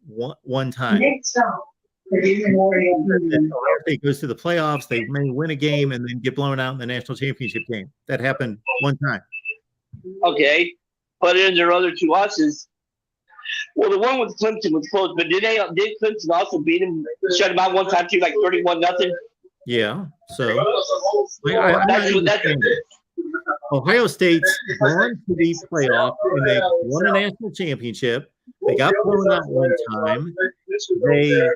one time. It goes to the playoffs, they may win a game and then get blown out in the national championship game. That happened one time.
Okay. But in their other 2 losses, well, the one with Clemson was close, but did Clemson also beat them, shut them out one time too, like 31-0?
Yeah. So Ohio State's gone to the playoff and they won a national championship. They got blown out one time. They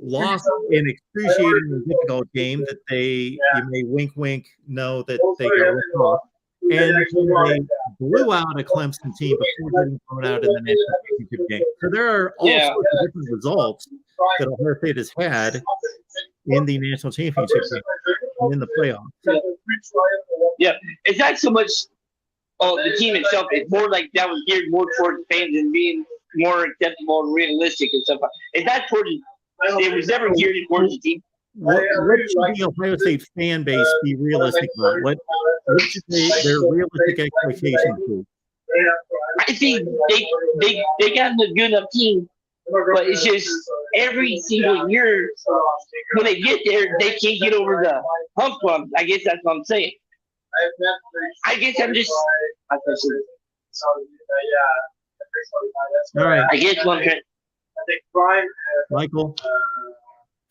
lost an excruciating and difficult game that you may wink know that they got ripped off. And they blew out a Clemson team before getting thrown out in the national championship game. So there are all sorts of different results that Ohio State has had in the national championship game and in the playoffs.
Yeah, it's not so much the team itself. It's more like that was geared more towards fans and being more acceptable and realistic and stuff. It's not towards. It was never geared towards the team.
What should the Ohio State fan base be realistic about? What should their realistic expectations be?
I think they got a good enough team, but it's just every single year when they get there, they can't get over the hump club. I guess that's what I'm saying. I guess I'm just.
All right.
I guess one.
Michael,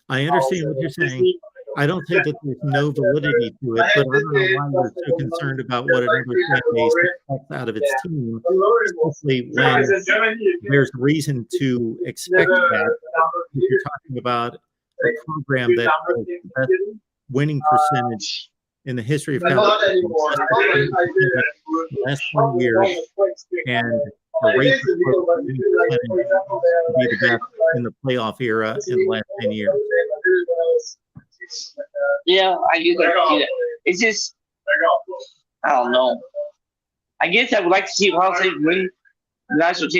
I understand what you're saying. I don't think that there's no validity to it, but I don't know why you're so concerned about what another fan base expects out of its team, especially when there's reason to expect that. If you're talking about a program that has the best winning percentage in the history of college the last 20 years, and the rate to be the best in the playoff era in the last 10 years.
Yeah, I guess I can see that. It's just, I don't know. I guess I would like to see Ohio State win the national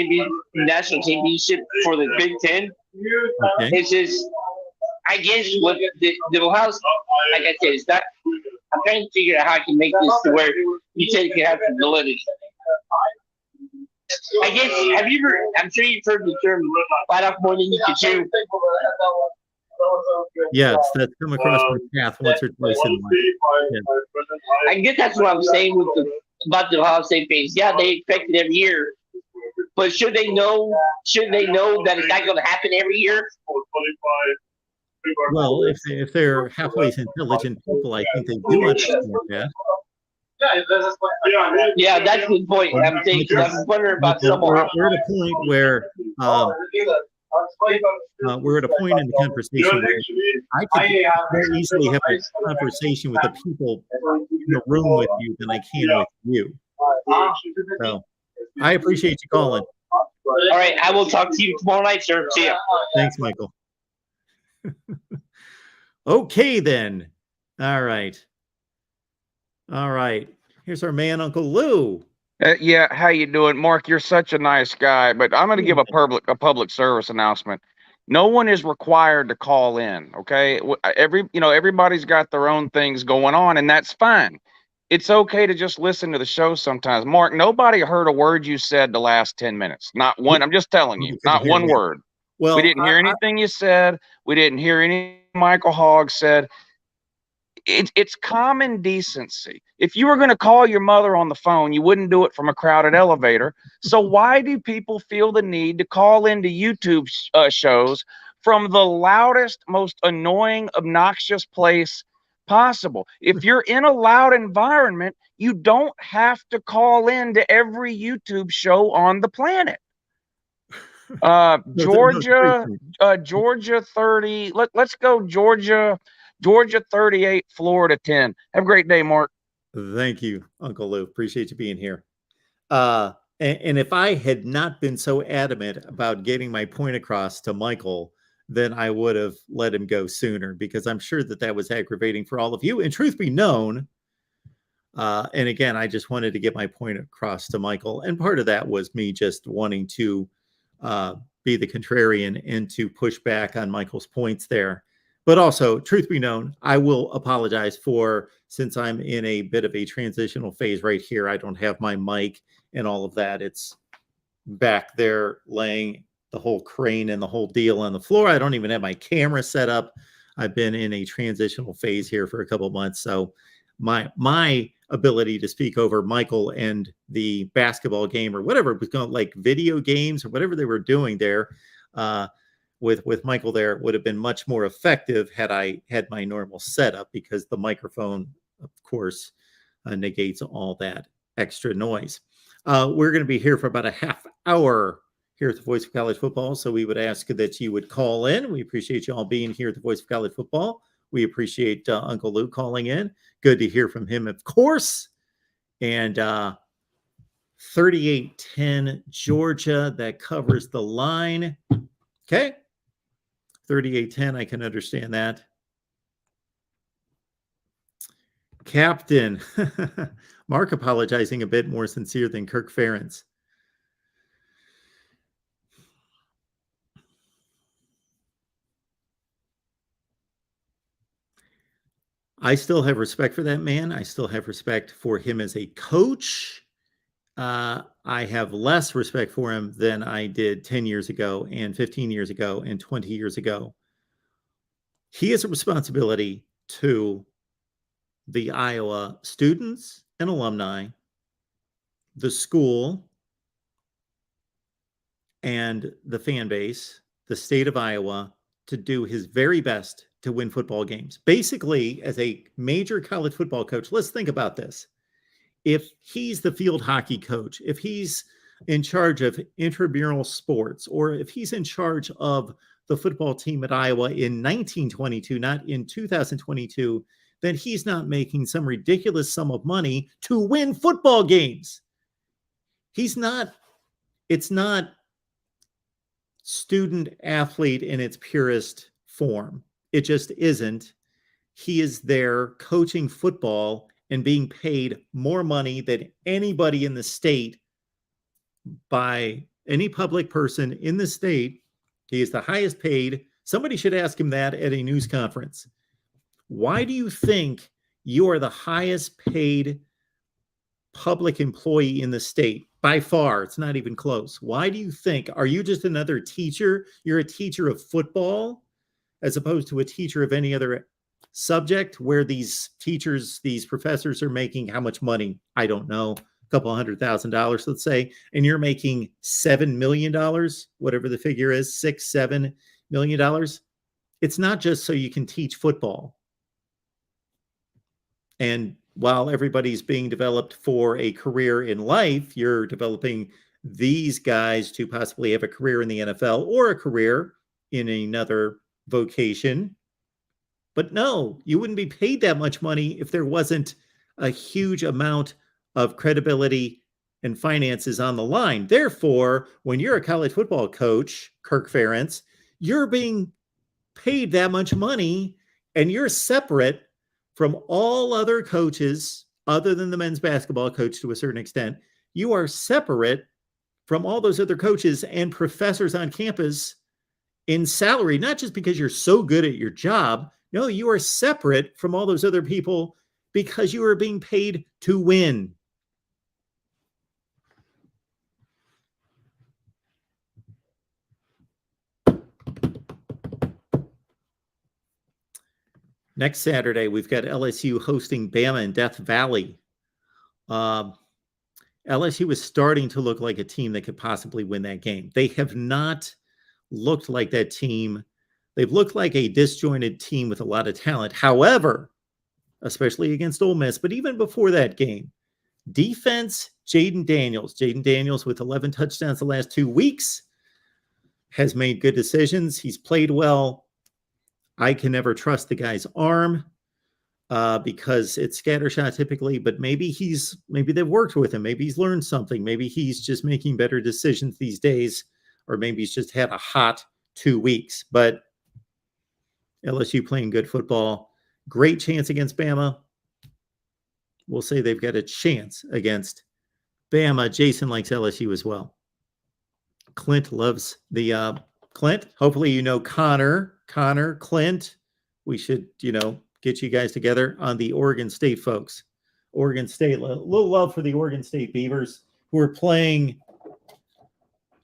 championship for the Big Ten.
Okay.
It's just, I guess what the Ohio State, like I said, it's not. I'm trying to figure out how I can make this to where you said it can have some validity. I guess, I'm sure you've heard the term bite off more than you can chew.
Yes, that's come across my path once or twice in life. Yeah.
I guess that's what I'm saying about the Ohio State fans. Yeah, they expect it every year, but should they know that it's not going to happen every year?
Well, if they're halfway intelligent people, I think they do understand that.
Yeah, that's the point. I'm wondering about
we're at a point where we're at a point in the conversation where I could very easily have a conversation with the people in the room with you than I can with you. So I appreciate you calling.
All right, I will talk to you tomorrow night, sir. See ya.
Thanks, Michael. Okay, then. All right. Here's our man, Uncle Lou.
Yeah, how you doing, Mark? You're such a nice guy, but I'm going to give a public service announcement. No one is required to call in. Okay, everybody's got their own things going on, and that's fine. It's okay to just listen to the show sometimes. Mark, nobody heard a word you said the last 10 minutes. Not one. I'm just telling you, not one word.
Well,
we didn't hear anything you said. We didn't hear any Michael Hogg said. It's common decency. If you were going to call your mother on the phone, you wouldn't do it from a crowded elevator. So why do people feel the need to call into YouTube shows from the loudest, most annoying, obnoxious place possible. If you're in a loud environment, you don't have to call in to every YouTube show on the planet. Georgia 30. Let's go Georgia 38, Florida 10. Have a great day, Mark.
Thank you, Uncle Lou. Appreciate you being here. And if I had not been so adamant about getting my point across to Michael, then I would have let him go sooner, because I'm sure that was aggravating for all of you. And truth be known, and again, I just wanted to get my point across to Michael. And part of that was me just wanting to be the contrarian and to push back on Michael's points there. But also, truth be known, I will apologize for, since I'm in a bit of a transitional phase right here, I don't have my mic and all of that. It's back there laying the whole crane and the whole deal on the floor. I don't even have my camera set up. I've been in a transitional phase here for a couple of months. So my ability to speak over Michael and the basketball game or whatever it was going, like video games or whatever they were doing there, with Michael there, would have been much more effective had I had my normal setup, because the microphone, of course, negates all that extra noise. We're going to be here for about a half hour here at the Voice of College Football, so we would ask that you would call in. We appreciate you all being here at the Voice of College Football. We appreciate Uncle Lou calling in. Good to hear from him, of course. And 38-10 Georgia, that covers the line. Okay. 38-10, I can understand that. Captain, Mark apologizing a bit more sincere than Kirk Ferentz. I still have respect for that man. I still have respect for him as a coach. I have less respect for him than I did 10 years ago and 15 years ago and 20 years ago. He has a responsibility to the Iowa students and alumni, the school, and the fan base, the state of Iowa, to do his very best to win football games. Basically, as a major college football coach, let's think about this. If he's the field hockey coach, if he's in charge of intramural sports, or if he's in charge of the football team at Iowa in 1922, not in 2022, then he's not making some ridiculous sum of money to win football games. It's not student athlete in its purest form. It just isn't. He is there coaching football and being paid more money than anybody in the state by any public person in the state. He is the highest paid. Somebody should ask him that at a news conference. Why do you think you are the highest paid public employee in the state? By far, it's not even close. Why do you think? Are you just another teacher? You're a teacher of football as opposed to a teacher of any other subject, where these teachers, these professors are making how much money? I don't know, a couple $100,000, let's say, and you're making $7 million, whatever the figure is, $6-7 million. It's not just so you can teach football. And while everybody's being developed for a career in life, you're developing these guys to possibly have a career in the NFL or a career in another vocation. But no, you wouldn't be paid that much money if there wasn't a huge amount of credibility and finances on the line. Therefore, when you're a college football coach, Kirk Ferentz, you're being paid that much money, and you're separate from all other coaches other than the men's basketball coach to a certain extent. You are separate from all those other coaches and professors on campus in salary, not just because you're so good at your job. No, you are separate from all those other people because you are being paid to win. Next Saturday, we've got LSU hosting Bama in Death Valley. LSU is starting to look like a team that could possibly win that game. They have not looked like that team They've looked like a disjointed team with a lot of talent. However, especially against Ole Miss, but even before that game, defense, Jaden Daniels with 11 touchdowns the last 2 weeks, has made good decisions. He's played well. I can never trust the guy's arm because it's scattershot typically, but maybe they've worked with him. Maybe he's learned something. Maybe he's just making better decisions these days, or maybe he's just had a hot 2 weeks. But LSU playing good football. Great chance against Bama. We'll say they've got a chance against Bama. Jason likes LSU as well. Clint loves the Clint. Hopefully you know Connor, Clint. We should, get you guys together on the Oregon State folks. Oregon State, a little love for the Oregon State Beavers who are playing.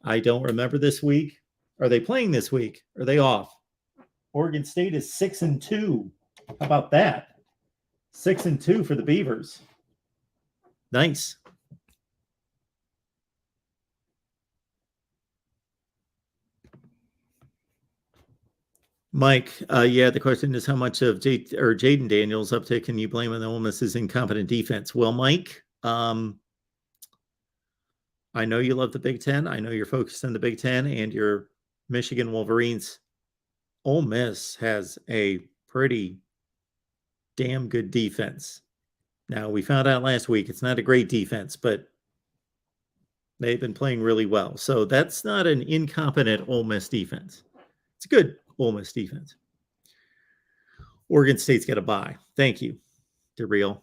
I don't remember this week. Are they playing this week? Are they off? Oregon State is 6-2. How about that? 6-2 for the Beavers. Nice. Mike, the question is how much of Jaden Daniels' uptick can you blame on the Ole Miss's incompetent defense? Well, Mike, I know you love the Big Ten. I know you're focused on the Big Ten and your Michigan Wolverines. Ole Miss has a pretty damn good defense. Now, we found out last week it's not a great defense, but they've been playing really well. So that's not an incompetent Ole Miss defense. It's a good Ole Miss defense. Oregon State's got a bye. Thank you, DeReal.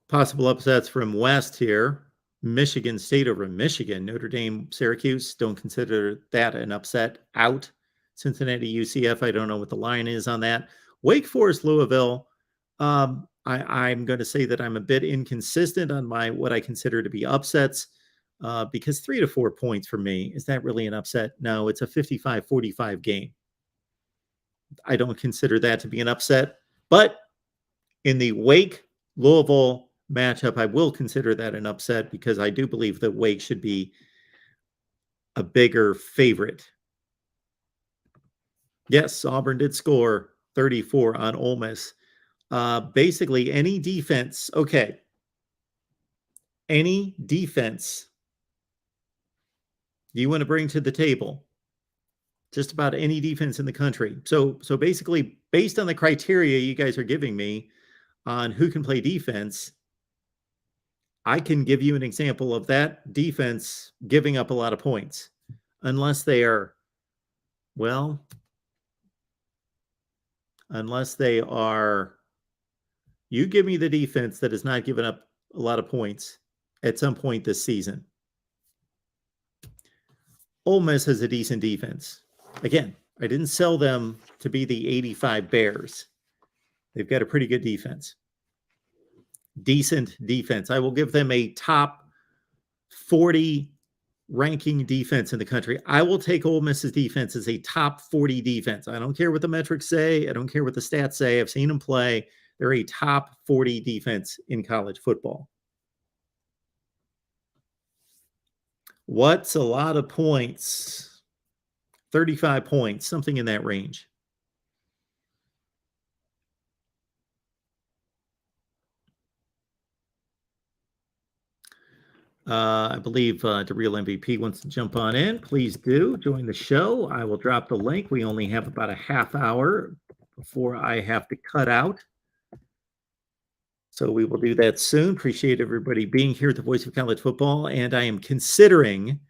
Possible upsets from West here. Michigan State over Michigan. Notre Dame, Syracuse. Don't consider that an upset. Out. Cincinnati, UCF. I don't know what the line is on that. Wake Forest, Louisville. I'm going to say that I'm a bit inconsistent on what I consider to be upsets because 3 to 4 points for me, is that really an upset? No, it's a 55-45 game. I don't consider that to be an upset. But in the Wake-Louisville matchup, I will consider that an upset because I do believe that Wake should be a bigger favorite. Yes, Auburn did score 34 on Ole Miss. Basically, any defense, any defense you want to bring to the table, just about any defense in the country. So basically, based on the criteria you guys are giving me on who can play defense, I can give you an example of that defense giving up a lot of points, unless they are, you give me the defense that has not given up a lot of points at some point this season. Ole Miss has a decent defense. Again, I didn't sell them to be the 85 Bears. They've got a pretty good defense. Decent defense. I will give them a top 40 ranking defense in the country. I will take Ole Miss's defense as a top 40 defense. I don't care what the metrics say. I don't care what the stats say. I've seen them play. They're a top 40 defense in college football. What's a lot of points? 35 points, something in that range. I believe DeReal MVP wants to jump on in. Please do join the show. I will drop the link. We only have about a half hour before I have to cut out. So we will do that soon. Appreciate everybody being here at the Voice of College Football. And I am considering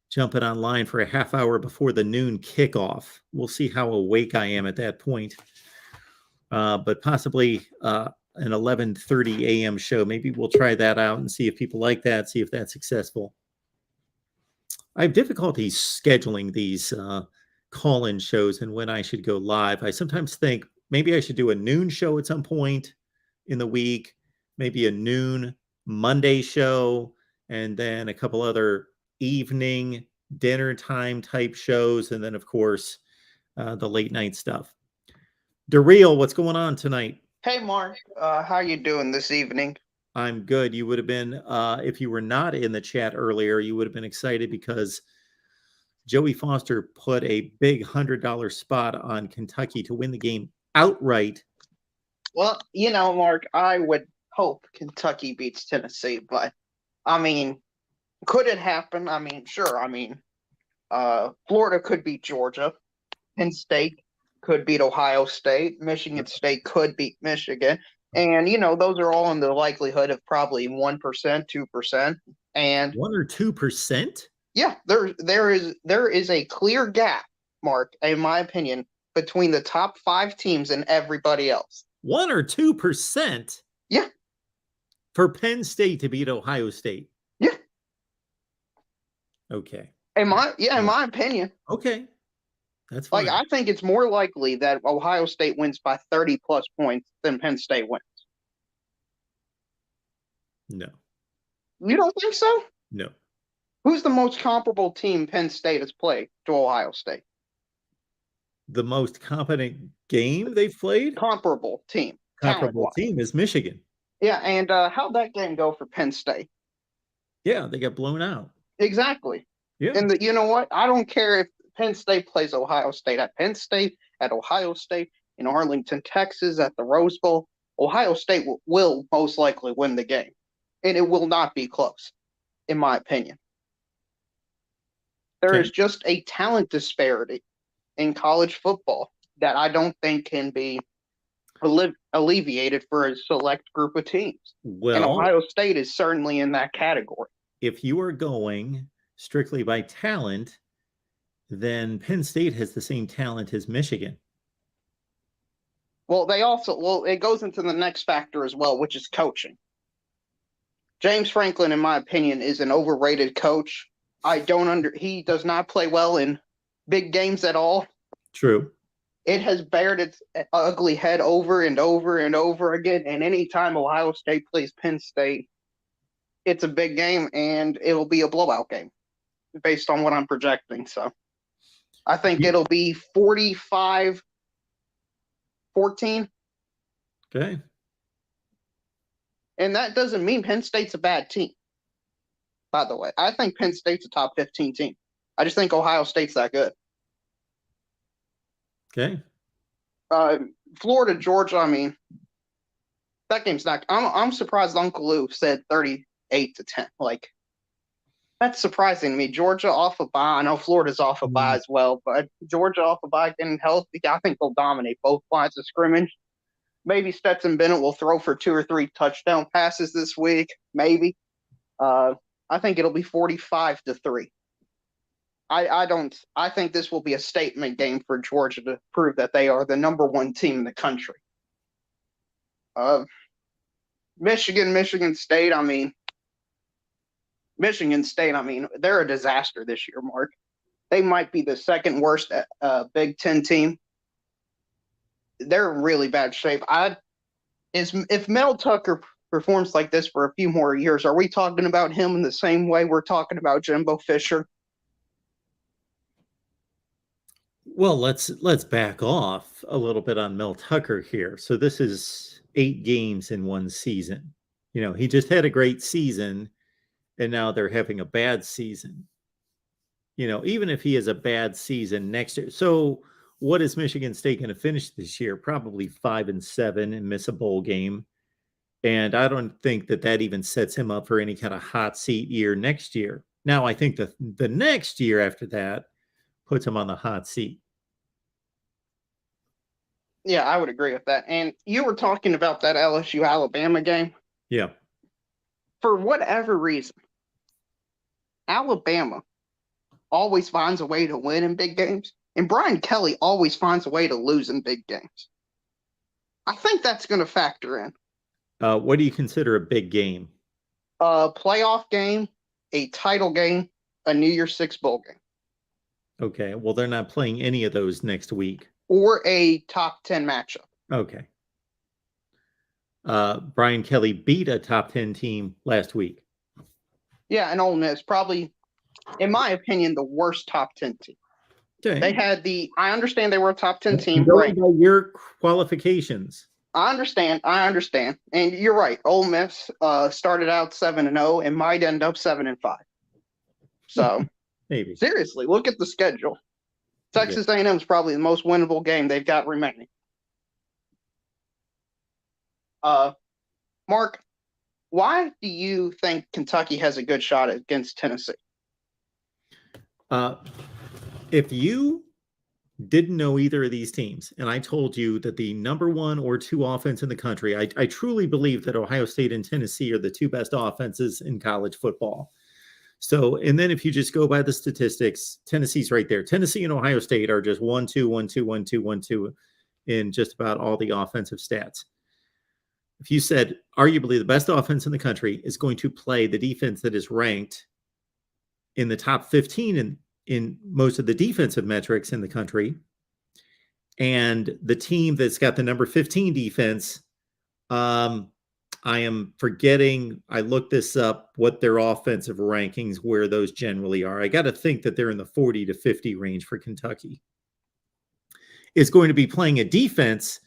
jumping online for a half hour before the noon kickoff. We'll see how awake I am at that point. But possibly an 11:30 a.m. show. Maybe we'll try that out and see if people like that, see if that's successful. I have difficulties scheduling these call-in shows and when I should go live. I sometimes think maybe I should do a noon show at some point in the week, maybe a noon Monday show, and then a couple other evening dinner time type shows, and then, of course, the late night stuff. DeReal, what's going on tonight?
Hey, Mark. How you doing this evening?
I'm good. You would have been, if you were not in the chat earlier, you would have been excited because Joey Foster put a big $100 spot on Kentucky to win the game outright.
Well, you know, Mark, I would hope Kentucky beats Tennessee, but I mean, could it happen? I mean, sure. I mean, Florida could beat Georgia. Penn State could beat Ohio State. Michigan State could beat Michigan. And, you know, those are all in the likelihood of probably 1%, 2%. And
1 or 2%?
Yeah, there is a clear gap, Mark, in my opinion, between the top 5 teams and everybody else.
1 or 2%?
Yeah.
For Penn State to beat Ohio State?
Yeah.
Okay.
In my opinion.
Okay. That's fine.
Like, I think it's more likely that Ohio State wins by 30 plus points than Penn State wins.
No.
You don't think so?
No.
Who's the most comparable team Penn State has played to Ohio State?
The most competent game they've played?
Comparable team.
Comparable team is Michigan.
Yeah, and how'd that game go for Penn State?
Yeah, they got blown out.
Exactly.
Yeah.
And you know what? I don't care if Penn State plays Ohio State at Penn State, at Ohio State, in Arlington, Texas, at the Rose Bowl. Ohio State will most likely win the game. And it will not be close, in my opinion. There is just a talent disparity in college football that I don't think can be alleviated for a select group of teams.
Well,
and Ohio State is certainly in that category.
If you are going strictly by talent, then Penn State has the same talent as Michigan.
Well, it goes into the next factor as well, which is coaching. James Franklin, in my opinion, is an overrated coach. He does not play well in big games at all.
True.
It has bared its ugly head over and over and over again. And anytime Ohio State plays Penn State, it's a big game and it'll be a blowout game based on what I'm projecting. So I think it'll be 45-14.
Okay.
And that doesn't mean Penn State's a bad team, by the way. I think Penn State's a top 15 team. I just think Ohio State's that good.
Okay.
Florida, Georgia, I mean, that game's not – I'm surprised Uncle Lou said 38-10. Like, that's surprising to me. Georgia off a bye. I know Florida's off a bye as well, but Georgia off a bye getting healthy, I think they'll dominate both lines of scrimmage. Maybe Stetson Bennett will throw for 2 or 3 touchdown passes this week. Maybe. I think it'll be 45-3. I think this will be a statement game for Georgia to prove that they are the number 1 team in the country. Michigan State, they're a disaster this year, Mark. They might be the second worst Big Ten team. They're in really bad shape. If Mel Tucker performs like this for a few more years, are we talking about him in the same way we're talking about Jimbo Fisher?
Well, let's back off a little bit on Mel Tucker here. So this is 8 games in one season. You know, he just had a great season, and now they're having a bad season. You know, even if he has a bad season next year. So what is Michigan State going to finish this year? Probably 5-7 and miss a bowl game. And I don't think that even sets him up for any kind of hot seat year next year. Now, I think the next year after that puts him on the hot seat.
Yeah, I would agree with that. And you were talking about that LSU-Alabama game.
Yeah.
For whatever reason, Alabama always finds a way to win in big games, and Brian Kelly always finds a way to lose in big games. I think that's going to factor in.
What do you consider a big game?
A playoff game, a title game, a New Year's Six bowl game.
Okay, well, they're not playing any of those next week.
Or a top 10 matchup.
Okay. Brian Kelly beat a top 10 team last week.
Yeah, and Ole Miss, probably, in my opinion, the worst top 10 team. Okay. They had I understand they were a top 10 team.
Right. By your qualifications.
I understand. And you're right. Ole Miss started out 7-0 and might end up 7-5. So
Maybe.
Seriously, look at the schedule. Texas A&M is probably the most winnable game they've got remaining. Mark, why do you think Kentucky has a good shot against Tennessee?
If you didn't know either of these teams, and I told you that the number 1 or 2 offense in the country, I truly believe that Ohio State and Tennessee are the 2 best offenses in college football. So, and then if you just go by the statistics, Tennessee's right there. Tennessee and Ohio State are just 1-2, 1-2, 1-2, 1-2 in just about all the offensive stats. If you said arguably the best offense in the country is going to play the defense that is ranked in the top 15 in most of the defensive metrics in the country, and the team that's got the number 15 defense, I am forgetting, I looked this up, what their offensive rankings, where those generally are. I got to think that they're in the 40 to 50 range for Kentucky. Is going to be playing a defense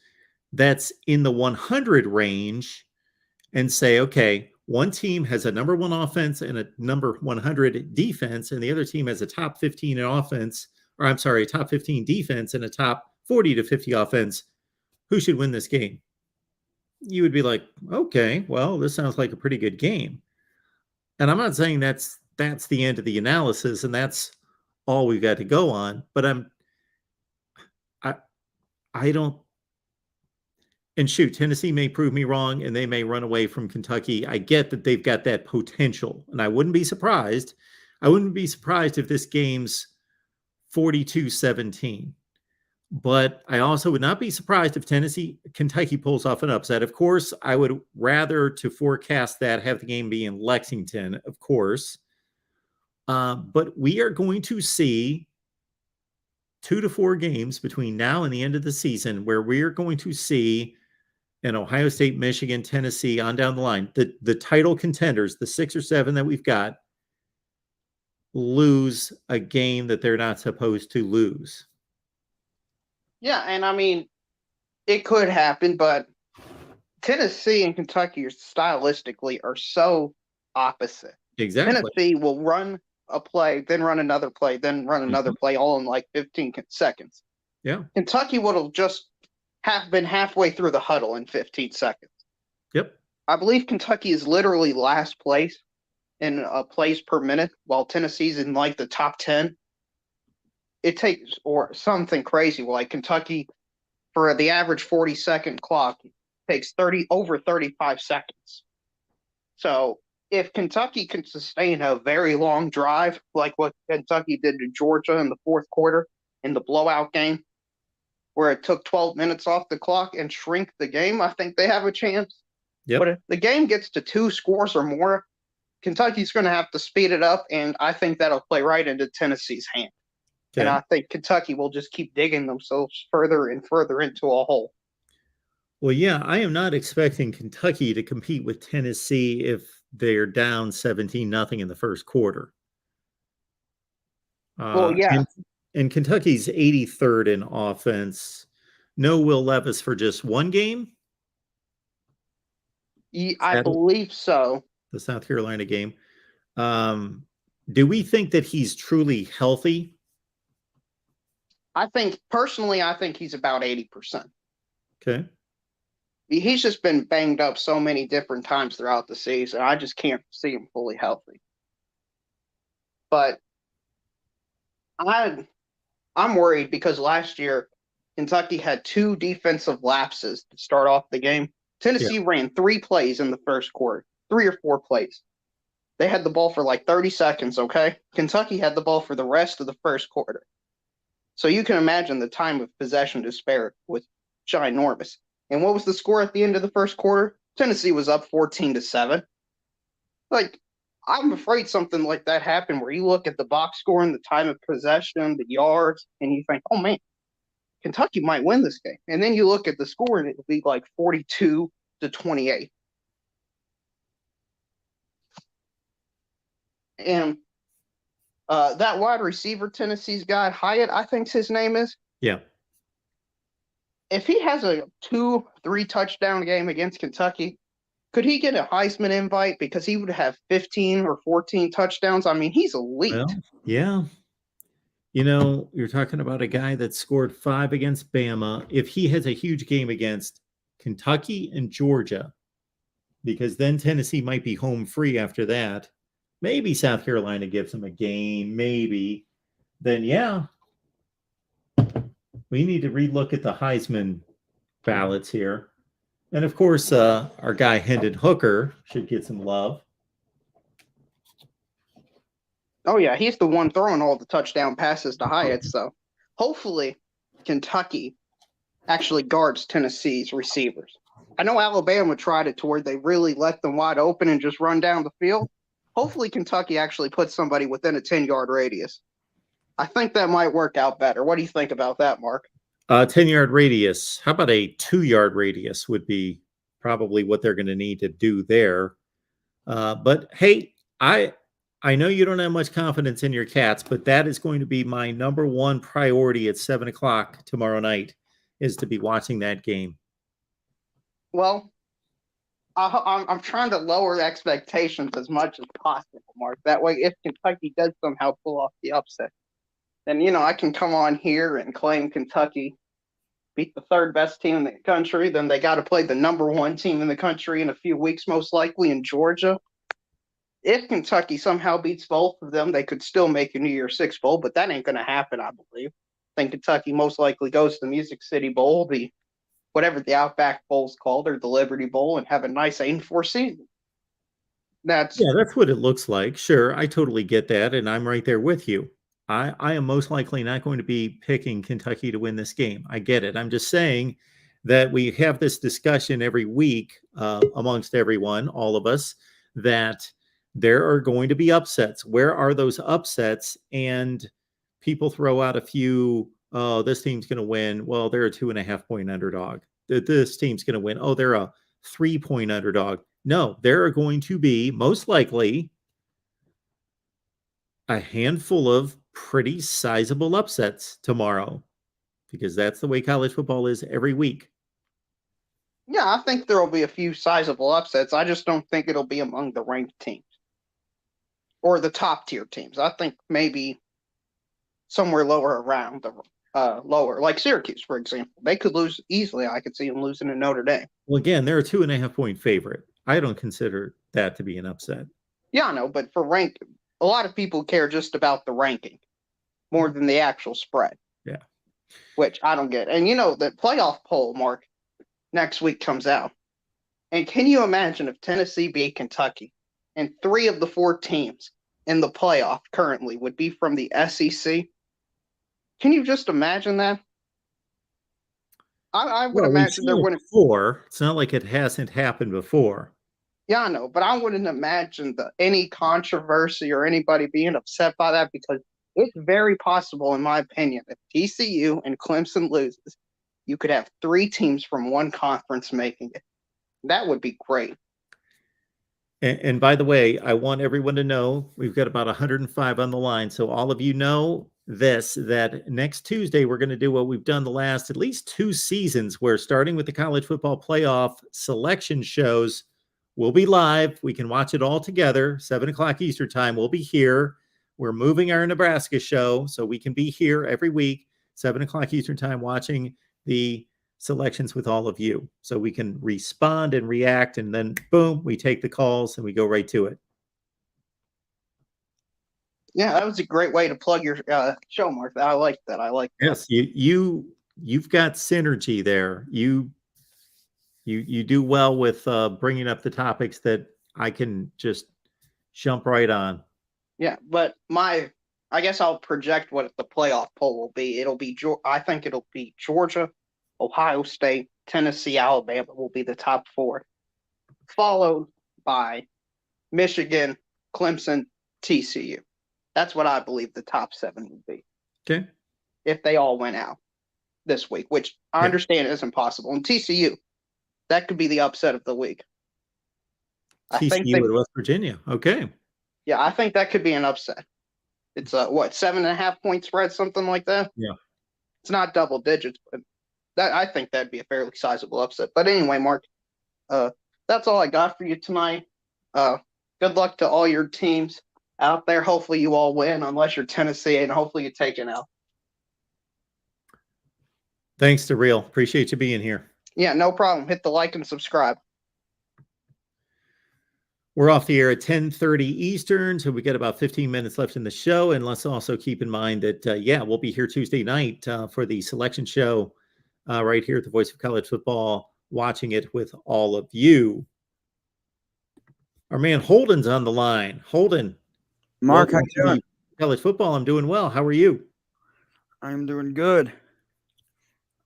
that's in the 100 range and say, okay, one team has a number 1 offense and a number 100 defense, and the other team has a top 15 in offense, or I'm sorry, a top 15 defense and a top 40 to 50 offense. Who should win this game? You would be like, okay, well, this sounds like a pretty good game. And I'm not saying that's the end of the analysis and that's all we've got to go on, but I don't, and shoot, Tennessee may prove me wrong and they may run away from Kentucky. I get that they've got that potential, and I wouldn't be surprised. I wouldn't be surprised if this game's 42-17. But I also would not be surprised if Kentucky pulls off an upset. Of course, I would rather to forecast that have the game be in Lexington, of course. But we are going to see 2 to 4 games between now and the end of the season where we are going to see an Ohio State, Michigan, Tennessee on down the line, the title contenders, the 6 or 7 that we've got, lose a game that they're not supposed to lose.
Yeah, and I mean, it could happen, but Tennessee and Kentucky stylistically are so opposite.
Exactly.
Tennessee will run a play, then run another play, then run another play, all in like 15 seconds.
Yeah.
Kentucky would have just been halfway through the huddle in 15 seconds.
Yep.
I believe Kentucky is literally last place in plays per minute, while Tennessee's in like the top 10. It takes, or something crazy, like Kentucky, for the average 40-second clock, takes over 35 seconds. So if Kentucky can sustain a very long drive, like what Kentucky did to Georgia in the 4th quarter in the blowout game, where it took 12 minutes off the clock and shrink the game, I think they have a chance.
Yep.
But if the game gets to 2 scores or more, Kentucky's going to have to speed it up, and I think that'll play right into Tennessee's hand. Okay. And I think Kentucky will just keep digging themselves further and further into a hole.
Well, yeah, I am not expecting Kentucky to compete with Tennessee if they're down 17-0 in the first quarter.
Well, yeah.
And Kentucky's 83rd in offense. No Will Levis for just one game?
I believe so.
The South Carolina game. Do we think that he's truly healthy?
I think he's about 80%.
Okay.
He's just been banged up so many different times throughout the season. I just can't see him fully healthy. But I'm worried because last year Kentucky had 2 defensive lapses to start off the game. Tennessee ran 3 plays in the first quarter, 3 or 4 plays. They had the ball for like 30 seconds, okay? Kentucky had the ball for the rest of the first quarter. So you can imagine the time of possession disparity was ginormous. And what was the score at the end of the first quarter? Tennessee was up 14-7. Like, I'm afraid something like that happened where you look at the box score and the time of possession, the yards, and you think, oh, man, Kentucky might win this game. And then you look at the score and it'll be like 42-28. And that wide receiver Tennessee's got, Hyatt, I think his name is.
Yeah.
if he has a 2-3 touchdown game against Kentucky, could he get a Heisman invite because he would have 15 or 14 touchdowns? I mean, he's elite.
Well, yeah. You know, you're talking about a guy that scored 5 against Bama. If he has a huge game against Kentucky and Georgia, because then Tennessee might be home free after that. Maybe South Carolina gives him a game, maybe. Then, yeah, we need to relook at the Heisman ballots here. And, of course, our guy Hendon Hooker should get some love.
Oh, yeah, he's the one throwing all the touchdown passes to Hyatt. So hopefully Kentucky actually guards Tennessee's receivers. I know Alabama tried it to where they really let them wide open and just run down the field. Hopefully Kentucky actually puts somebody within a 10-yard radius. I think that might work out better. What do you think about that, Mark?
10-yard radius. How about a 2-yard radius would be probably what they're going to need to do there. But, hey, I know you don't have much confidence in your Cats, but that is going to be my number one priority at 7 o'clock tomorrow night, is to be watching that game.
Well, I'm trying to lower expectations as much as possible, Mark. That way, if Kentucky does somehow pull off the upset, then, I can come on here and claim Kentucky beat the third best team in the country. Then they got to play the number one team in the country in a few weeks, most likely in Georgia. If Kentucky somehow beats both of them, they could still make a New Year's Six Bowl, but that ain't going to happen, I believe. I think Kentucky most likely goes to the Music City Bowl, whatever the Outback Bowl's called, or the Liberty Bowl, and have a nice 8-4 season. That's
what it looks like. Sure, I totally get that, and I'm right there with you. I am most likely not going to be picking Kentucky to win this game. I get it. I'm just saying that we have this discussion every week amongst everyone, all of us, that there are going to be upsets. Where are those upsets? And people throw out a few, oh, this team's going to win. Well, they're a 2.5-point underdog. This team's going to win. Oh, they're a 3-point underdog. No, there are going to be, most likely, a handful of pretty sizable upsets tomorrow, because that's the way college football is every week.
Yeah, I think there will be a few sizable upsets. I just don't think it'll be among the ranked teams or the top tier teams. I think maybe somewhere lower around the lower, like Syracuse, for example. They could lose easily. I could see them losing to Notre Dame.
Well, again, they're a 2.5-point favorite. I don't consider that to be an upset.
Yeah, I know, but for rank, a lot of people care just about the ranking more than the actual spread.
Yeah.
Which I don't get. And the playoff poll, Mark, next week comes out. And can you imagine if Tennessee beat Kentucky and 3 of the 4 teams in the playoff currently would be from the SEC? Can you just imagine that? I would imagine there wouldn't.
Before. It's not like it hasn't happened before.
Yeah, I know, but I wouldn't imagine any controversy or anybody being upset by that, because it's very possible, in my opinion, if TCU and Clemson loses, you could have 3 teams from one conference making it. That would be great.
And by the way, I want everyone to know we've got about 105 on the line. So all of you know that next Tuesday, we're going to do what we've done the last at least 2 seasons, where starting with the college football playoff selection shows, we'll be live. We can watch it all together. 7 o'clock Eastern time. We'll be here. We're moving our Nebraska show, so we can be here every week, 7 o'clock Eastern time, watching the selections with all of you, so we can respond and react, and then boom, we take the calls and we go right to it.
Yeah, that was a great way to plug your show, Mark. I like that.
Yes, you've got synergy there. You do well with bringing up the topics that I can just jump right on.
Yeah, but I guess I'll project what the playoff poll will be. I think it'll be Georgia, Ohio State, Tennessee, Alabama will be the top 4, followed by Michigan, Clemson, TCU. That's what I believe the top 7 would be.
Okay.
If they all went out this week, which I understand isn't possible. And TCU, that could be the upset of the week.
TCU with West Virginia. Okay.
Yeah, I think that could be an upset. It's 7.5 point spread, something like that.
Yeah.
It's not double digits, but I think that'd be a fairly sizable upset. But anyway, Mark, that's all I got for you tonight. Good luck to all your teams out there. Hopefully you all win, unless you're Tennessee, and hopefully you take it out.
Thanks, Real. Appreciate you being here.
Yeah, no problem. Hit the like and subscribe.
We're off the air at 10:30 Eastern, so we got about 15 minutes left in the show. And let's also keep in mind that, we'll be here Tuesday night for the selection show right here at the Voice of College Football, watching it with all of you. Our man Holden's on the line. Holden.
Mark, how you doing?
College football, I'm doing well. How are you?
I'm doing good.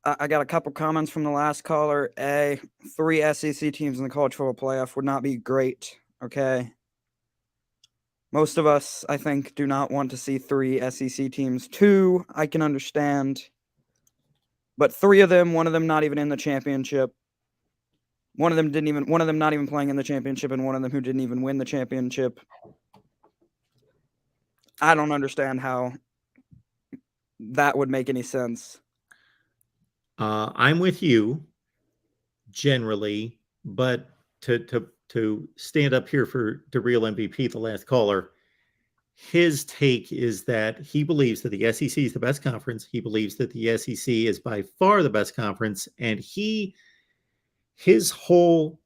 I got a couple comments from the last caller. 3 SEC teams in the college football playoff would not be great. Okay. Most of us, I think, do not want to see 3 SEC teams. 2, I can understand. But 3 of them, one of them not even in the championship. One of them not even playing in the championship, and one of them who didn't even win the championship. I don't understand how that would make any sense.
I'm with you generally, but to stand up here for the real MVP, the last caller, his take is that he believes that the SEC is the best conference. He believes that the SEC is by far the best conference, and his whole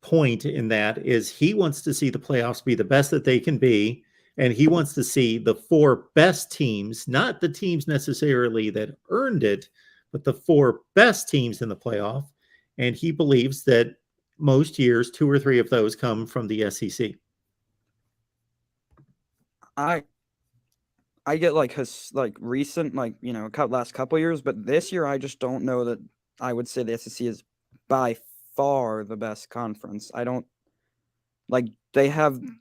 point in that is he wants to see the playoffs be the best that they can be, and he wants to see the 4 best teams, not the teams necessarily that earned it, but the 4 best teams in the playoff. And he believes that most years, 2 or 3 of those come from the SEC.
I get recent, last couple years, but this year I just don't know that I would say the SEC is by far the best conference. I don't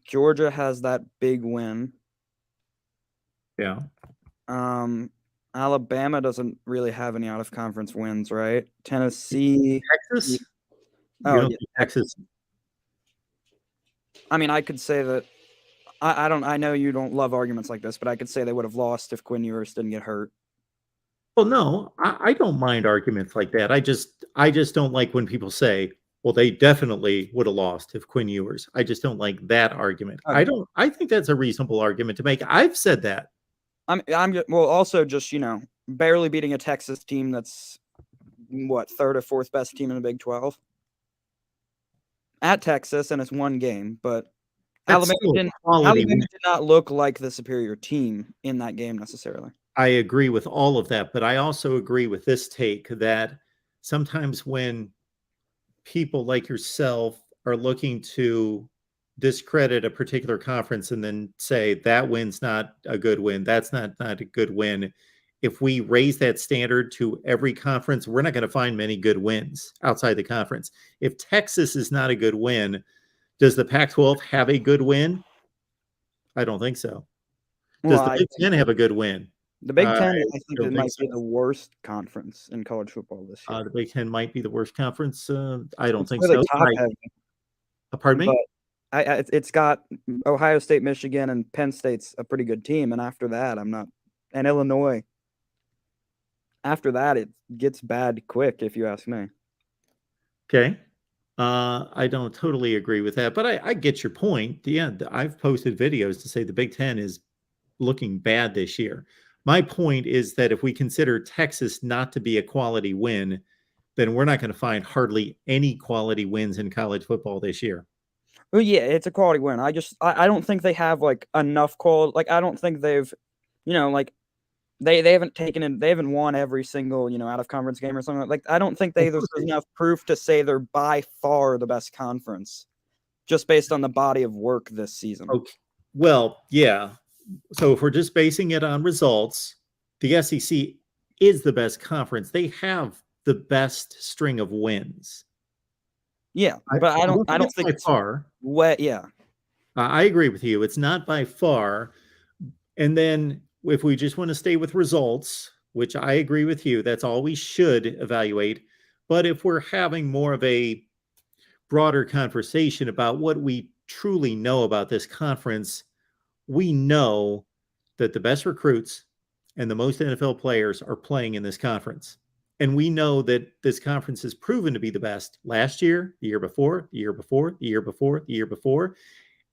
Georgia has that big win.
Yeah.
Alabama doesn't really have any out of conference wins, right? Tennessee,
Texas.
Texas. I mean, I could say that I know you don't love arguments like this, but I could say they would have lost if Quinn Ewers didn't get hurt.
Well, no, I don't mind arguments like that. I just don't like when people say, well, they definitely would have lost if Quinn Ewers. I just don't like that argument.
Okay.
I think that's a reasonable argument to make. I've said that.
Also just, barely beating a Texas team that's what, 3rd or 4th best team in the Big 12 at Texas, and it's 1 game, but Alabama did not look like the superior team in that game necessarily.
I agree with all of that, but I also agree with this take that sometimes when people like yourself are looking to discredit a particular conference and then say that win's not a good win, that's not a good win. If we raise that standard to every conference, we're not going to find many good wins outside the conference. If Texas is not a good win, does the Pac-12 have a good win? I don't think so. Does the Big Ten have a good win?
The Big Ten, I think it might be the worst conference in college football this year.
The Big Ten might be the worst conference. I don't think so. Pardon me?
But it's got Ohio State, Michigan, and Penn State's a pretty good team. And after that, and Illinois. After that, it gets bad quick, if you ask me.
Okay. I don't totally agree with that, but I get your point. Yeah, I've posted videos to say the Big Ten is looking bad this year. My point is that if we consider Texas not to be a quality win, then we're not going to find hardly any quality wins in college football this year.
Well, yeah, it's a quality win. I don't think they have enough quality. I don't think they've, they haven't they haven't won every single, out of conference game or something. I don't think there's enough proof to say they're by far the best conference just based on the body of work this season.
Okay. Well, yeah. So if we're just basing it on results, the SEC is the best conference. They have the best string of wins.
Yeah, but I don't think
it's by far.
Yeah.
I agree with you. It's not by far. And then if we just want to stay with results, which I agree with you, that's all we should evaluate. But if we're having more of a broader conversation about what we truly know about this conference, we know that the best recruits and the most NFL players are playing in this conference. And we know that this conference has proven to be the best last year, the year before, the year before, the year before, the year before.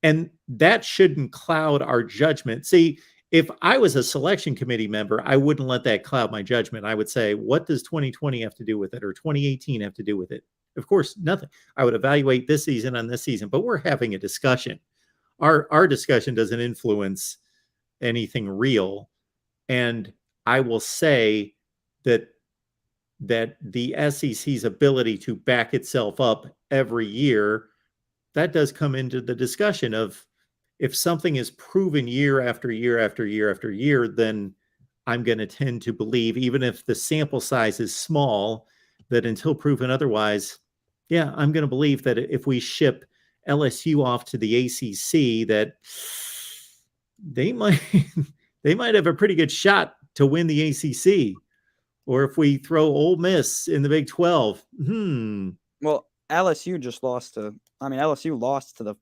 And that shouldn't cloud our judgment. See, if I was a selection committee member, I wouldn't let that cloud my judgment. I would say, what does 2020 have to do with it, or 2018 have to do with it? Of course, nothing. I would evaluate this season on this season, but we're having a discussion. Our discussion doesn't influence anything real. And I will say that the SEC's ability to back itself up every year, that does come into the discussion of, if something is proven year after year after year after year, then I'm going to tend to believe, even if the sample size is small, that until proven otherwise, yeah, I'm going to believe that if we ship LSU off to the ACC, that they might have a pretty good shot to win the ACC. Or if we throw Ole Miss in the Big 12,
Well, LSU just lost to. I mean, LSU lost to the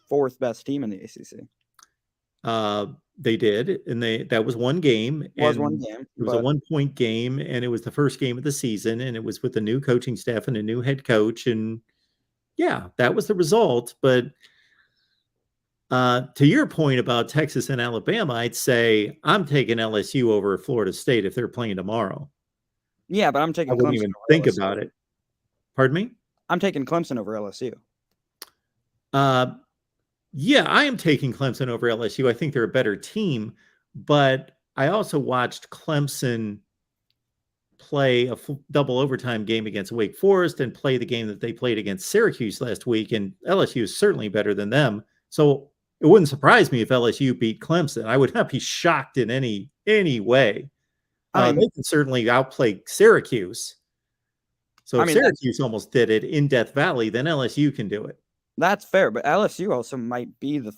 fourth best team in the ACC.
They did, and that was one game.
It was one game.
It was a 1-point game, and it was the first game of the season, and it was with a new coaching staff and a new head coach, and yeah, that was the result. But to your point about Texas and Alabama, I'd say I'm taking LSU over Florida State if they're playing tomorrow.
Yeah, but I'm taking
I wouldn't
Clemson
even
over
think
LSU.
about it. Pardon me?
I'm taking Clemson over LSU.
Yeah, I am taking Clemson over LSU. I think they're a better team, but I also watched Clemson play a double overtime game against Wake Forest and play the game that they played against Syracuse last week, and LSU is certainly better than them. So it wouldn't surprise me if LSU beat Clemson. I would not be shocked in any way. They can certainly outplay Syracuse. So if Syracuse almost did it in Death Valley, then LSU can do it.
That's fair, but LSU also might be the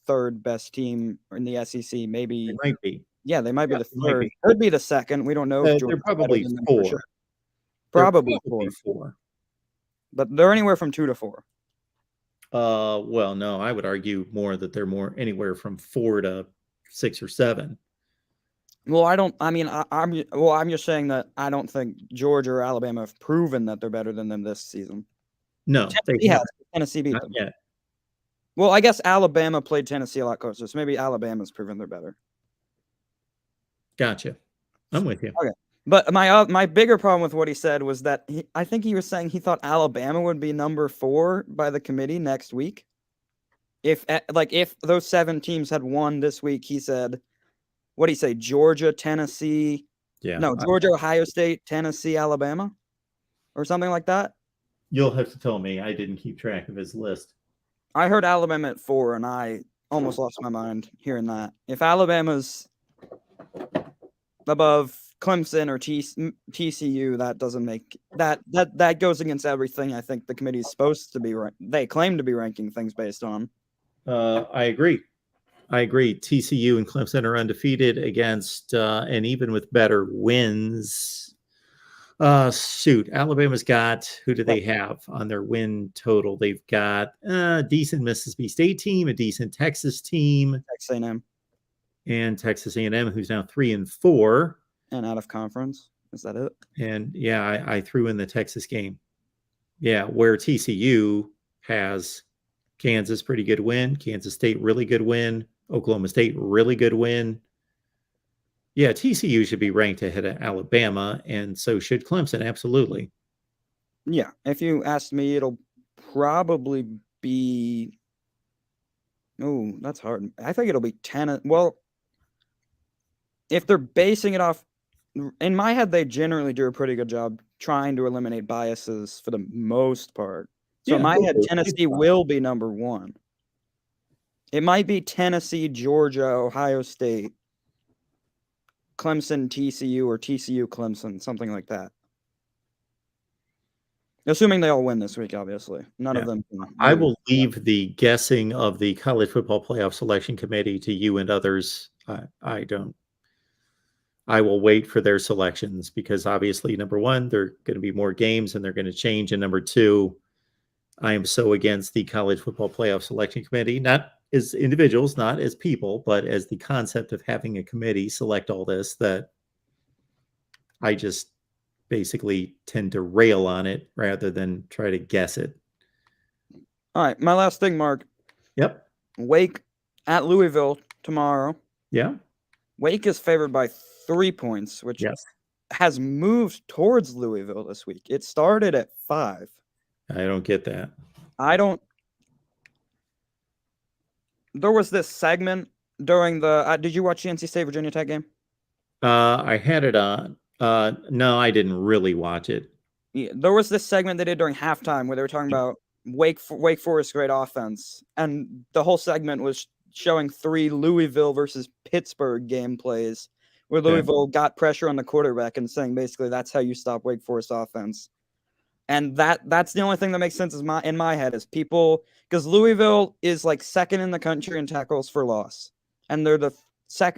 third best team in the SEC. Maybe
they might be.
Yeah, they might be the third. Could be the second. We don't know.
They're probably four.
Sure. Probably four. But they're anywhere from 2 to 4.
Well, no, I would argue more that they're more anywhere from 4 to 6 or 7.
Well, I'm just saying that I don't think Georgia or Alabama have proven that they're better than them this season.
No,
Tennessee beat
them.
Not
yet.
Well, I guess Alabama played Tennessee a lot closer, so maybe Alabama's proven they're better.
Gotcha. I'm with you.
Okay. But my bigger problem with what he said was that I think he was saying he thought Alabama would be number 4 by the committee next week. If those 7 teams had won this week, he said, what did he say? Georgia, Tennessee.
Yeah.
No, Georgia, Ohio State, Tennessee, Alabama, or something like that.
You'll have to tell me. I didn't keep track of his list.
I heard Alabama at 4, and I almost lost my mind hearing that. If Alabama's above Clemson or TCU, that doesn't make that goes against everything I think the committee is supposed to be. They claim to be ranking things based on.
I agree. TCU and Clemson are undefeated against, and even with better wins. Alabama's got, who do they have on their win total? They've got a decent Mississippi State team, a decent Texas team,
Texas A&M,
and Texas A&M, who's now 3-4
and out of conference. Is that it?
And yeah, I threw in the Texas game. Yeah, where TCU has Kansas, pretty good win. Kansas State, really good win. Oklahoma State, really good win. Yeah, TCU should be ranked ahead of Alabama, and so should Clemson, absolutely.
Yeah, if you asked me, it'll probably be... Oh, that's hard. I think it'll be 10... Well, if they're basing it off... In my head, they generally do a pretty good job trying to eliminate biases for the most part. So in my head, Tennessee will be number 1. It might be Tennessee, Georgia, Ohio State, Clemson, TCU, or TCU, Clemson, something like that. Assuming they all win this week, obviously. None of them.
I will leave the guessing of the College Football Playoff Selection Committee to you and others. I will wait for their selections because obviously, number 1, there are going to be more games and they're going to change. And number 2, I am so against the College Football Playoff Selection Committee, not as individuals, not as people, but as the concept of having a committee select all this, that I just basically tend to rail on it rather than try to guess it.
All right, my last thing, Mark.
Yep.
Wake at Louisville tomorrow.
Yeah.
Wake is favored by 3 points, which has moved towards Louisville this week. It started at 5.
I don't get that.
There was this segment during the. Did you watch the NC State Virginia Tech game?
I had it on. No, I didn't really watch it.
Yeah, there was this segment they did during halftime where they were talking about Wake Forest great offense, and the whole segment was showing 3 Louisville versus Pittsburgh game plays where Louisville got pressure on the quarterback and saying basically that's how you stop Wake Forest offense. And that's the only thing that makes sense in my head is people, because Louisville is like second in the country in tackles for loss, and they're the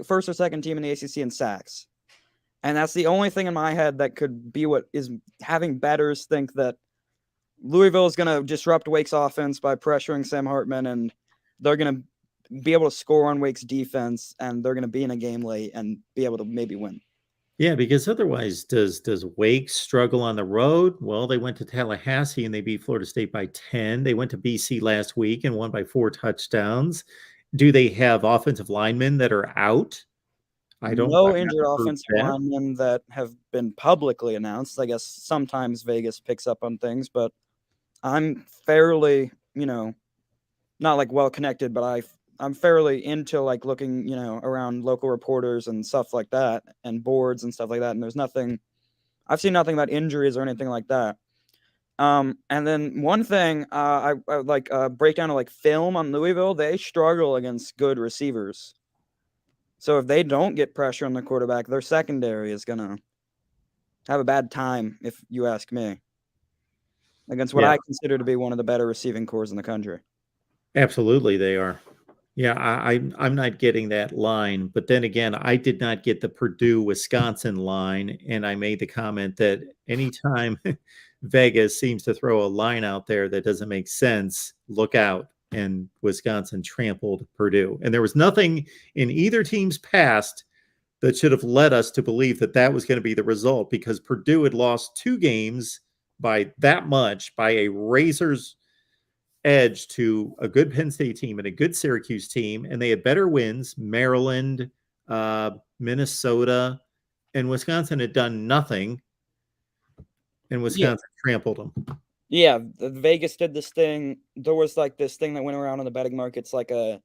first or second team in the ACC in sacks. And that's the only thing in my head that could be what is having bettors think that Louisville is going to disrupt Wake's offense by pressuring Sam Hartman, and they're going to be able to score on Wake's defense, and they're going to be in a game late and be able to maybe win.
Yeah, because otherwise, does Wake struggle on the road? Well, they went to Tallahassee and they beat Florida State by 10. They went to BC last week and won by 4 touchdowns. Do they have offensive linemen that are out?
No injured offensive linemen that have been publicly announced. I guess sometimes Vegas picks up on things, but I'm fairly, not like well connected, but I'm fairly into like looking, around local reporters and stuff like that and boards and stuff like that. And I've seen nothing about injuries or anything like that. And then one thing, I like breakdown of like film on Louisville, they struggle against good receivers. So if they don't get pressure on the quarterback, their secondary is going to have a bad time, if you ask me, against what I consider to be one of the better receiving corps in the country.
Absolutely, they are. Yeah, I'm not getting that line. But then again, I did not get the Purdue-Wisconsin line, and I made the comment that anytime Vegas seems to throw a line out there that doesn't make sense, look out. And Wisconsin trampled Purdue. And there was nothing in either team's past that should have led us to believe that that was going to be the result, because Purdue had lost 2 games by that much, by a razor's edge to a good Penn State team and a good Syracuse team, and they had better wins. Maryland, Minnesota, and Wisconsin had done nothing, and Wisconsin trampled them.
Yeah, Vegas did this thing. There was like this thing that went around on the betting markets, like a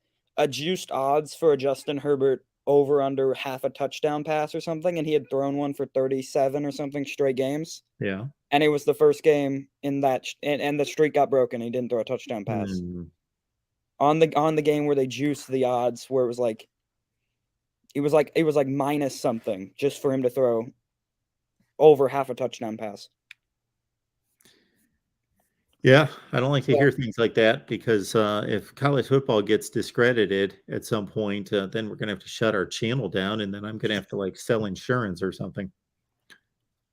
juiced odds for a Justin Herbert over under half a touchdown pass or something, and he had thrown one for 37 or something straight games.
Yeah.
And it was the first game in that, and the streak got broken. He didn't throw a touchdown pass. On the game where they juiced the odds, where it was like minus something just for him to throw over half a touchdown pass.
Yeah, I don't like to hear things like that, because if college football gets discredited at some point, then we're going to have to shut our channel down, and then I'm going to have to like sell insurance or something.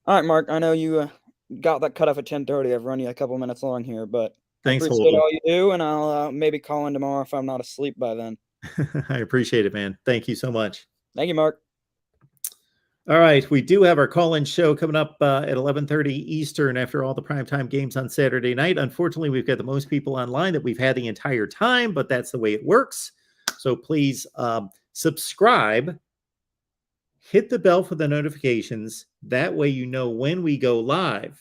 All right, Mark, I know you got that cut off at 10:30. I've run you a couple minutes long here, but
thanks,
I appreciate all you do, and I'll maybe call in tomorrow if I'm not asleep by then.
I appreciate it, man. Thank you so much.
Thank you, Mark.
All right, we do have our call-in show coming up at 11:30 Eastern after all the primetime games on Saturday night. Unfortunately, we've got the most people online that we've had the entire time, but that's the way it works. So please subscribe, hit the bell for the notifications. That way you know when we go live.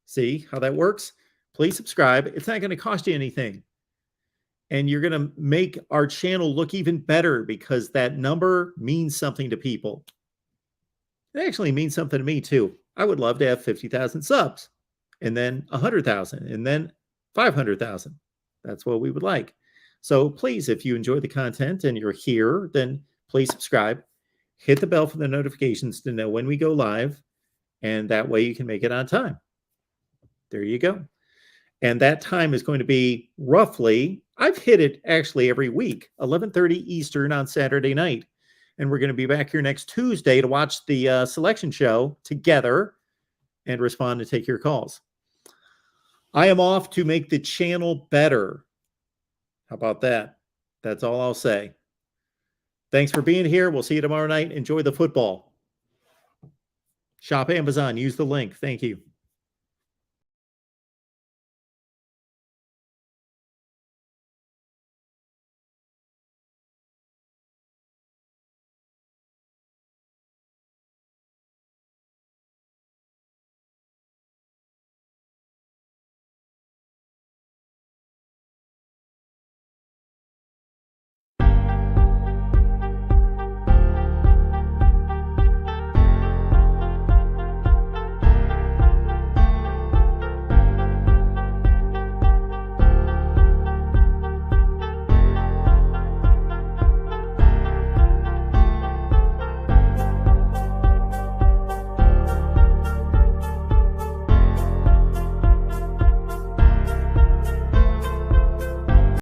See how that works? Please subscribe. It's not going to cost you anything. And you're going to make our channel look even better, because that number means something to people. It actually means something to me too. I would love to have 50,000 subs, and then 100,000, and then 500,000. That's what we would like. So please, if you enjoy the content and you're here, then please subscribe, hit the bell for the notifications to know when we go live, and that way you can make it on time. There you go. And that time is going to be roughly, I've hit it actually every week, 11:30 Eastern on Saturday night. And we're going to be back here next Tuesday to watch the selection show together and respond to take your calls. I am off to make the channel better. How about that? That's all I'll say. Thanks for being here. We'll see you tomorrow night. Enjoy the football. Shop Amazon. Use the link. Thank you.